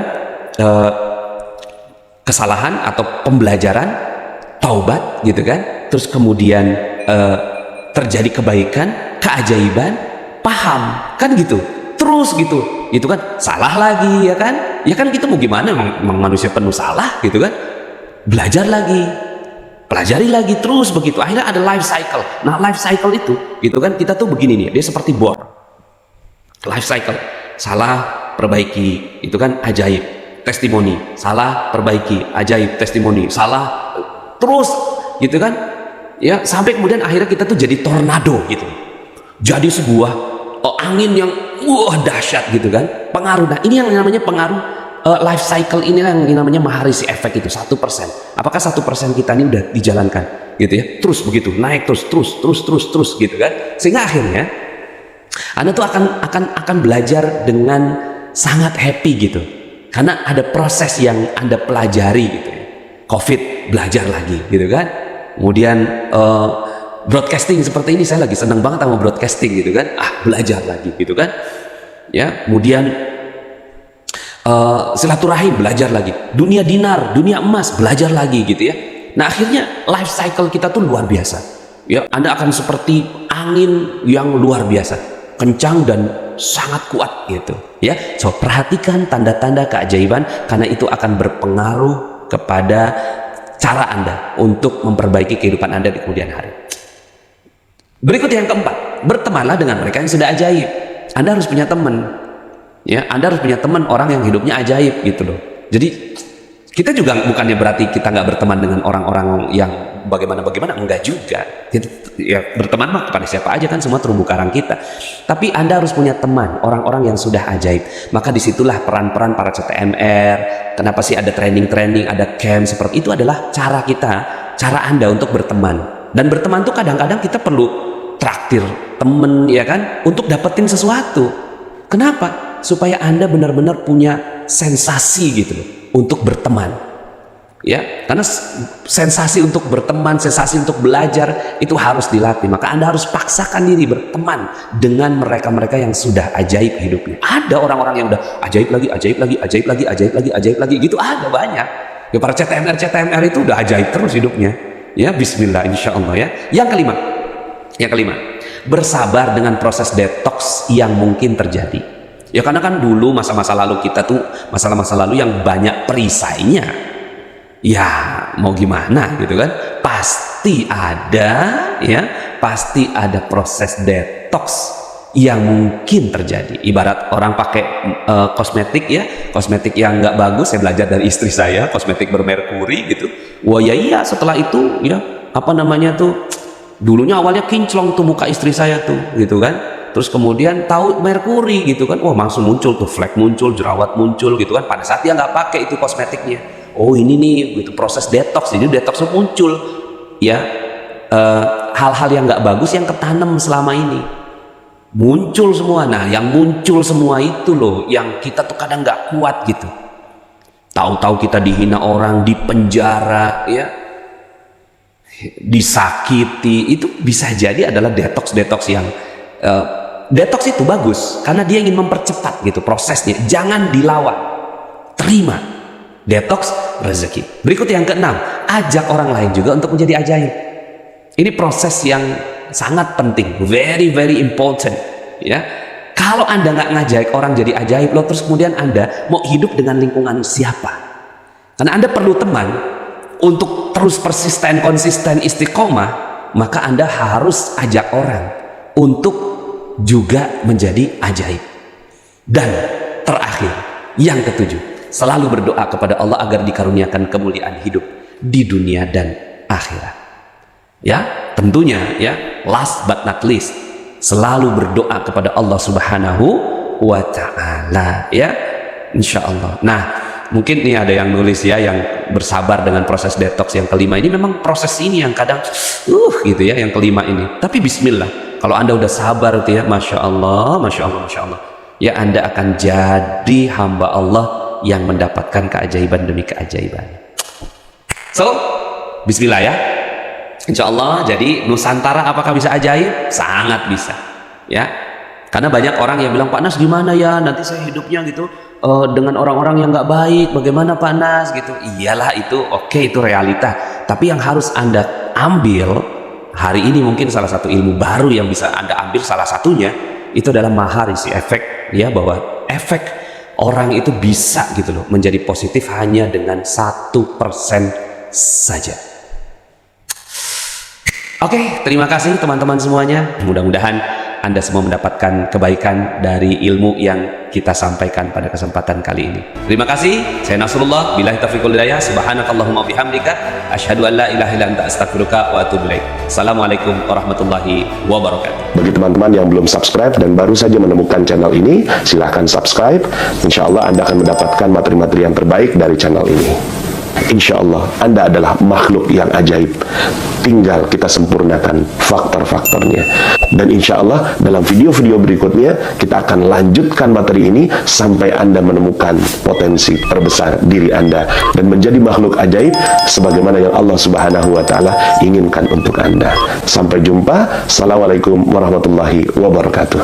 Kesalahan atau pembelajaran, taubat, gitu kan? Terus kemudian terjadi kebaikan, keajaiban, paham, kan gitu. Terus gitu kan? Salah lagi, ya kan? Ya kan kita mau gimana? Memang manusia penuh salah, gitu kan? Belajar lagi, pelajari lagi, terus begitu. Akhirnya ada life cycle. Nah, life cycle itu, gitu kan? Kita tuh begini nih, dia seperti bor. Life cycle. Salah, perbaiki, itu kan ajaib, testimoni. Salah, perbaiki, ajaib, testimoni. Salah, terus, gitu kan? Ya, sampai kemudian akhirnya kita tuh jadi tornado gitu. Jadi sebuah angin yang dahsyat gitu kan. Pengaruh. Nah, ini yang namanya pengaruh life cycle ini yang namanya Maharishi efek itu 1%. Apakah 1% kita ini udah dijalankan gitu ya? Terus begitu, naik terus gitu kan. Sehingga akhirnya Anda tuh akan belajar dengan sangat happy gitu. Karena ada proses yang Anda pelajari gitu ya. Covid belajar lagi gitu kan. Kemudian broadcasting seperti ini, saya lagi senang banget sama broadcasting gitu kan. Belajar lagi gitu kan. Ya, kemudian silaturahim belajar lagi. Dunia dinar, dunia emas belajar lagi gitu ya. Nah, akhirnya life cycle kita tuh luar biasa. Ya, Anda akan seperti angin yang luar biasa. Kencang dan sangat kuat gitu ya. So, perhatikan tanda-tanda keajaiban karena itu akan berpengaruh kepada cara Anda untuk memperbaiki kehidupan Anda di kemudian hari. Berikut yang keempat, bertemanlah dengan mereka yang sudah ajaib. Anda harus punya teman, ya. Anda harus punya teman orang yang hidupnya ajaib gitu loh. Jadi kita juga bukannya berarti kita nggak berteman dengan orang-orang yang bagaimana, enggak juga. Ya, berteman mah kepada siapa aja kan, semua terumbu karang kita. Tapi Anda harus punya teman, orang-orang yang sudah ajaib. Maka disitulah peran-peran para CTMR. Kenapa sih ada training, ada camp seperti itu, adalah cara kita, cara Anda untuk berteman. Dan berteman tuh kadang-kadang kita perlu traktir temen, ya kan, untuk dapetin sesuatu. Kenapa? Supaya Anda benar-benar punya sensasi gitu loh untuk berteman, ya. Karena sensasi untuk berteman, sensasi untuk belajar itu harus dilatih. Maka Anda harus paksakan diri berteman dengan mereka-mereka yang sudah ajaib hidupnya. Ada orang-orang yang udah ajaib lagi gitu, ada banyak. Ya, para CTMR itu udah ajaib terus hidupnya. Ya, bismillah, insya Allah ya. Yang kelima, bersabar dengan proses detox yang mungkin terjadi. Ya, karena kan dulu masa-masa lalu kita tuh masa-masa lalu yang banyak perisainya. Ya, mau gimana gitu kan? Pasti ada proses detox yang mungkin terjadi. Ibarat orang pakai kosmetik ya, kosmetik yang nggak bagus. Saya belajar dari istri saya, kosmetik bermerkuri gitu. Wah ya iya, setelah itu ya dulunya awalnya kinclong tuh muka istri saya tuh gitu kan. Terus kemudian tahu merkuri gitu kan, langsung muncul tuh flek muncul, jerawat muncul gitu kan. Pada saat dia nggak pakai itu kosmetiknya, ini nih gitu proses detox. Jadi detox muncul ya, hal-hal yang nggak bagus yang ketanam selama ini muncul semua. Nah, yang muncul semua itu loh yang kita tuh kadang nggak kuat gitu. Tahu-tahu kita dihina orang, dipenjara ya, disakiti, itu bisa jadi adalah detox yang detox itu bagus karena dia ingin mempercepat gitu prosesnya. Jangan dilawan, terima detox rezeki. Berikut yang keenam, ajak orang lain juga untuk menjadi ajaib. Ini proses yang sangat penting, very important ya. Kalau Anda nggak ngajak orang jadi ajaib loh, terus kemudian Anda mau hidup dengan lingkungan siapa? Karena Anda perlu teman untuk terus persisten, konsisten, istiqomah. Maka Anda harus ajak orang untuk juga menjadi ajaib. Dan terakhir, yang ketujuh, selalu berdoa kepada Allah agar dikaruniakan kemuliaan hidup di dunia dan akhirat. Ya, tentunya ya, last but not least, selalu berdoa kepada Allah Subhanahu wa Ta'ala ya, insya Allah. Nah, mungkin nih ada yang nulis ya, yang bersabar dengan proses detox yang kelima ini. Memang proses ini yang kadang gitu ya, yang kelima ini. Tapi bismillah, kalau Anda udah sabar itu ya, masya Allah ya, Anda akan jadi hamba Allah yang mendapatkan keajaiban demi keajaiban. So, bismillah ya, insya Allah. Jadi Nusantara apakah bisa ajaib? Sangat bisa ya. Karena banyak orang yang bilang, Pak Nas gimana ya, nanti saya hidupnya gitu dengan orang-orang yang nggak baik, bagaimana Pak Nas gitu. Iyalah itu oke, itu realita. Tapi yang harus Anda ambil hari ini, mungkin salah satu ilmu baru yang bisa Anda ambil, salah satunya itu adalah maharisi efek, ya, bahwa efek orang itu bisa gitu loh menjadi positif hanya dengan 1% saja. Oke, terima kasih teman-teman semuanya. Mudah-mudahan Anda semua mendapatkan kebaikan dari ilmu yang kita sampaikan pada kesempatan kali ini. Terima kasih. Saya Nasrullah, billahi taufiq wal hidayah. Subhanakallahumma bihamdika asyhadu an la ilaha illa anta astaghfiruka wa atubu ilaik. Assalamualaikum warahmatullahi wabarakatuh. Bagi teman-teman yang belum subscribe dan baru saja menemukan channel ini, silahkan subscribe. Insya Allah Anda akan mendapatkan materi-materi yang terbaik dari channel ini. Insya Allah Anda adalah makhluk yang ajaib. Tinggal kita sempurnakan faktor-faktornya. Dan insya Allah dalam video-video berikutnya kita akan lanjutkan materi ini sampai Anda menemukan potensi terbesar diri Anda dan menjadi makhluk ajaib sebagaimana yang Allah Subhanahu wa Ta'ala inginkan untuk Anda. Sampai jumpa. Assalamualaikum warahmatullahi wabarakatuh.